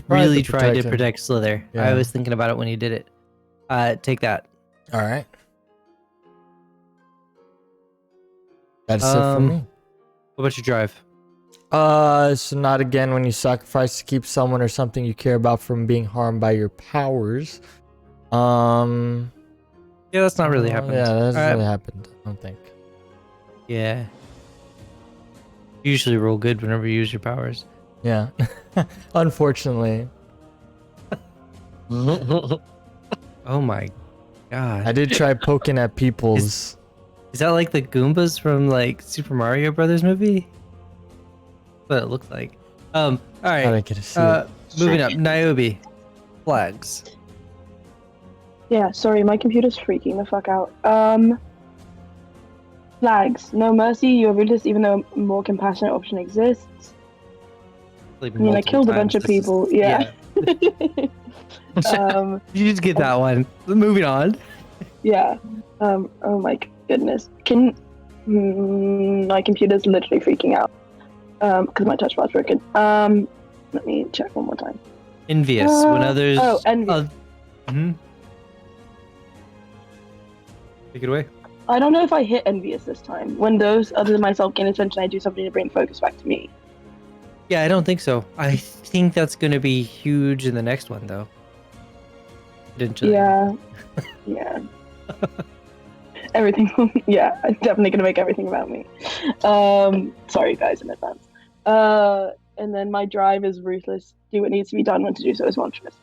really to tried protect to him. protect Slither. Yeah. I was thinking about it when you did it. Take that. All right. That's it for me. What about your drive? So not again when you sacrifice to keep someone or something you care about from being harmed by your powers. Yeah, that's not really happened. Yeah, that hasn't All right. really happened, I don't think. Yeah. You usually roll good whenever you use your powers. Yeah. Unfortunately. Oh my god. I did try poking at people's. Is that like the Goombas from like Super Mario Brothers movie? What it looked like. All I right. didn't get to see it. Moving up, Niobe, flags. Yeah, sorry, my computer's freaking the fuck out. Flags. No mercy, you are ruthless even though a more compassionate option exists. Like I mean, I multiple killed a times. bunch of This is- people, yeah. You just get that one. Moving on. Yeah. Oh my goodness. My computer's literally freaking out. Because my touch bar's broken. Let me check one more time. Envious. When others. Oh, envy. Take it away. I don't know if I hit envious this time. When those other than myself gain attention, I do something to bring focus back to me. Yeah, I don't think so. I think that's going to be huge in the next one, though. Potentially. Yeah. Yeah. Everything. Yeah, I'm definitely gonna make everything about me. Sorry guys in advance. And then my drive is ruthless. Do what needs to be done when to do so is monstrous.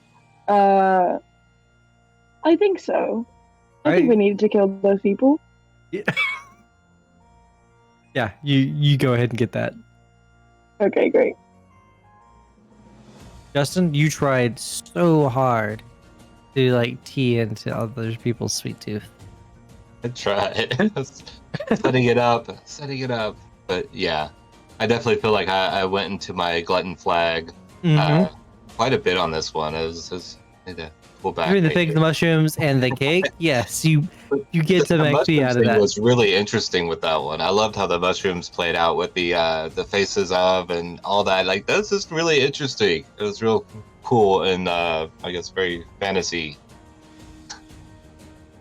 I think so. I think we needed to kill those people. Yeah, you go ahead and get that. Okay, great. Justin, you tried so hard to like tee into other people's sweet tooth. I tried. setting it up. But yeah, I definitely feel like I went into my glutton flag quite a bit on this one. It was I need to pull back. Between the pigs, the mushrooms, and the cake, yes, you get some The XP mushroom out of thing that. was really interesting with that one. I loved how the mushrooms played out with the faces of and all that. Like that's just really interesting. It was real cool and I guess very fantasy.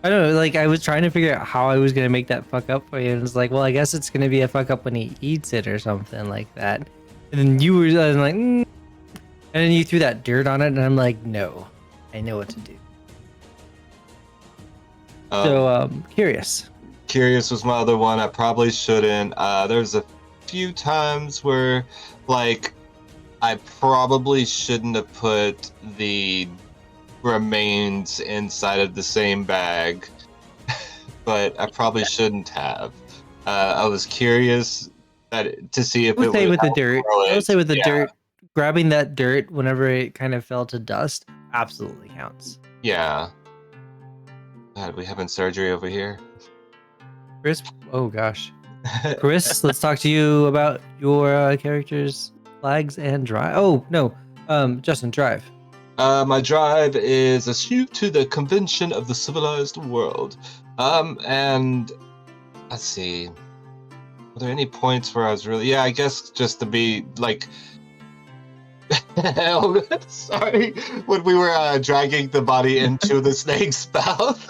I don't know, like I was trying to figure out how I was gonna make that fuck up for you, and it's like, well, I guess it's gonna be a fuck up when he eats it or something like that. And then you were like, and then you threw that dirt on it, and I'm like, no, I know what to do. Curious. Curious was my other one. I probably shouldn't. There's a few times where, like, I probably shouldn't have put the remains inside of the same bag, but I probably shouldn't have. I was curious to see if I'll say with the help dirt. grow I'll it. say with the Yeah. dirt, grabbing that dirt whenever it kind of fell to dust absolutely counts. Yeah. God, we having surgery over here. Chris, oh gosh, Chris, let's talk to you about your character's flags and drive. Oh no, Justin, drive. My drive is astute to the convention of the civilized world. And let's see. Were there any points where I was really? Yeah, I guess just to be like. Sorry, when we were dragging the body into the snake's mouth.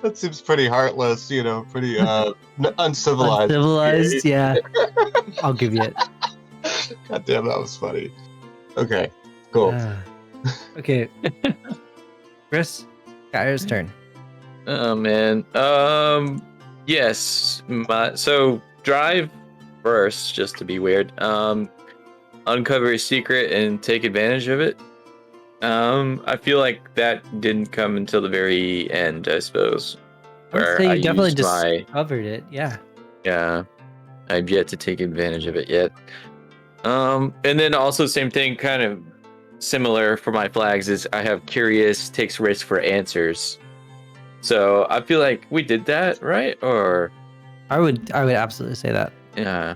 That seems pretty heartless, pretty uncivilized. Uncivilized, yeah. I'll give you it. God damn, that was funny. Okay, cool. Okay. Chris, Skyer's turn. Oh man. Yes. So drive first, just to be weird. Uncover a secret and take advantage of it. I feel like that didn't come until the very end, I suppose. I would Where say I you definitely used my discovered it. Yeah. yeah. I've yet to take advantage of it yet. And then also same thing, kind of similar for my flags is I have curious, takes risk for answers. So I feel like we did that, right? Or I would absolutely say that. yeah.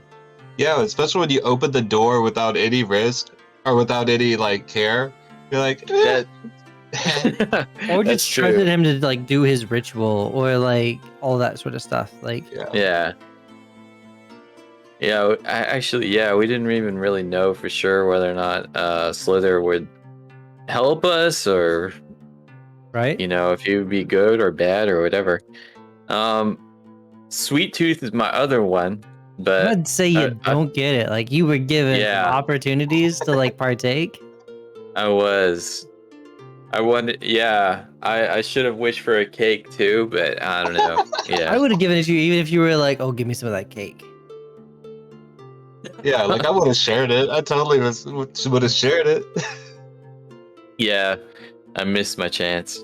Yeah, especially when you open the door without any risk or without any care. You're like, That Or that's just true. trusted him to do his ritual or all that sort of stuff. yeah. Yeah, we didn't even really know for sure whether or not Slither would help us or right? if he would be good or bad or whatever. Sweet Tooth is my other one, but I'd say you don't get it. You were given some Yeah. opportunities to partake. I wanted, yeah, I should have wished for a cake too, but I don't know. Yeah. I would have given it to you even if you were like, "Oh, give me some of that cake." Yeah, I would have shared it. I totally would have shared it. Yeah, I missed my chance.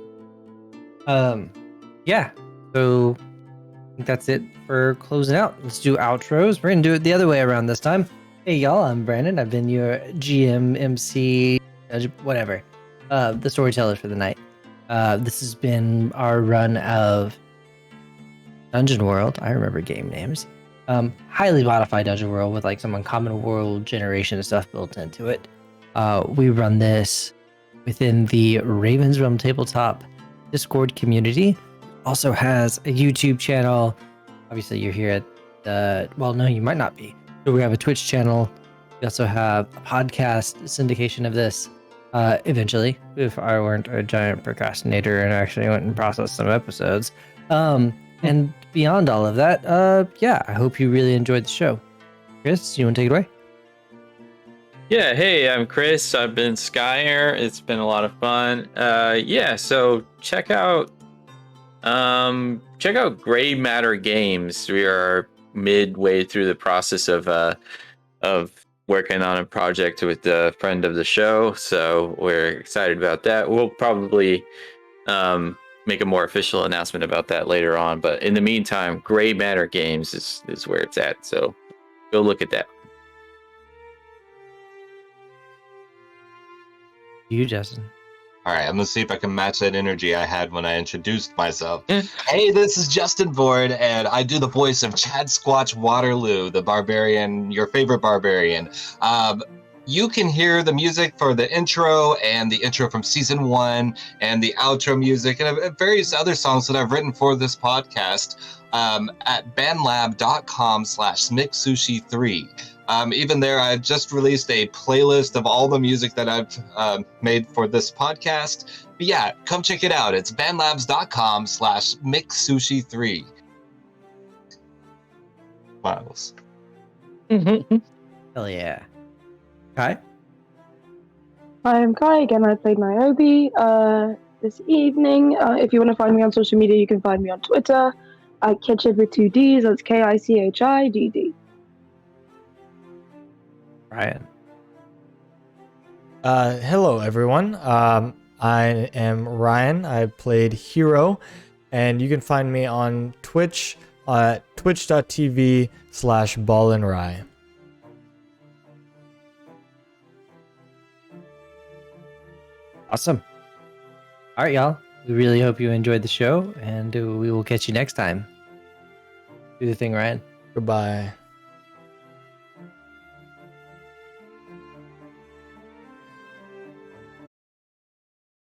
Yeah. So I think that's it for closing out. Let's do outros. We're gonna do it the other way around this time. Hey y'all, I'm Brandon. I've been your GM, MC, whatever, the storyteller for the night. This has been our run of Dungeon World. I remember game names. Highly modified Dungeon World with some uncommon world generation stuff built into it. We run this within the Ravens Realm Tabletop Discord community. Also has a YouTube channel. Obviously, you're here at the. Well, no, you might not be. So we have a Twitch channel. We also have a podcast syndication of this. Eventually, if I weren't a giant procrastinator and actually went and processed some episodes. And beyond all of that, I hope you really enjoyed the show. Chris, you want to take it away? Yeah, hey, I'm Chris. I've been Skyer. It's been a lot of fun. So check out Gray Matter Games. We are midway through the process of working on a project with a friend of the show, so we're excited about that. We'll probably make a more official announcement about that later on, but in the meantime, Gray Matter Games is where it's at, so go look at that. You, Justin. All right, I'm gonna see if I can match that energy I had when I introduced myself. Hey, this is Justin Bourne, and I do the voice of Chad Squatch Waterloo, the barbarian, your favorite barbarian. You can hear the music for the intro and the intro from season 1 and the outro music and various other songs that I've written for this podcast at bandlab.com/mixsushi3. Even there, I've just released a playlist of all the music that I've made for this podcast. But yeah, come check it out. It's bandlabs.com/mixsushi3. Miles. Hell yeah. Kai? Hi, I'm Kai again. I played Niobe this evening. If you want to find me on social media, you can find me on Twitter at Kitchid with 2 Ds. That's KICHIDD. Ryan. Hello, everyone. I am Ryan. I played Hero, and you can find me on Twitch at twitch.tv/ballandrye. Awesome. All right, y'all. We really hope you enjoyed the show, and we will catch you next time. Do the thing, Ryan. Goodbye.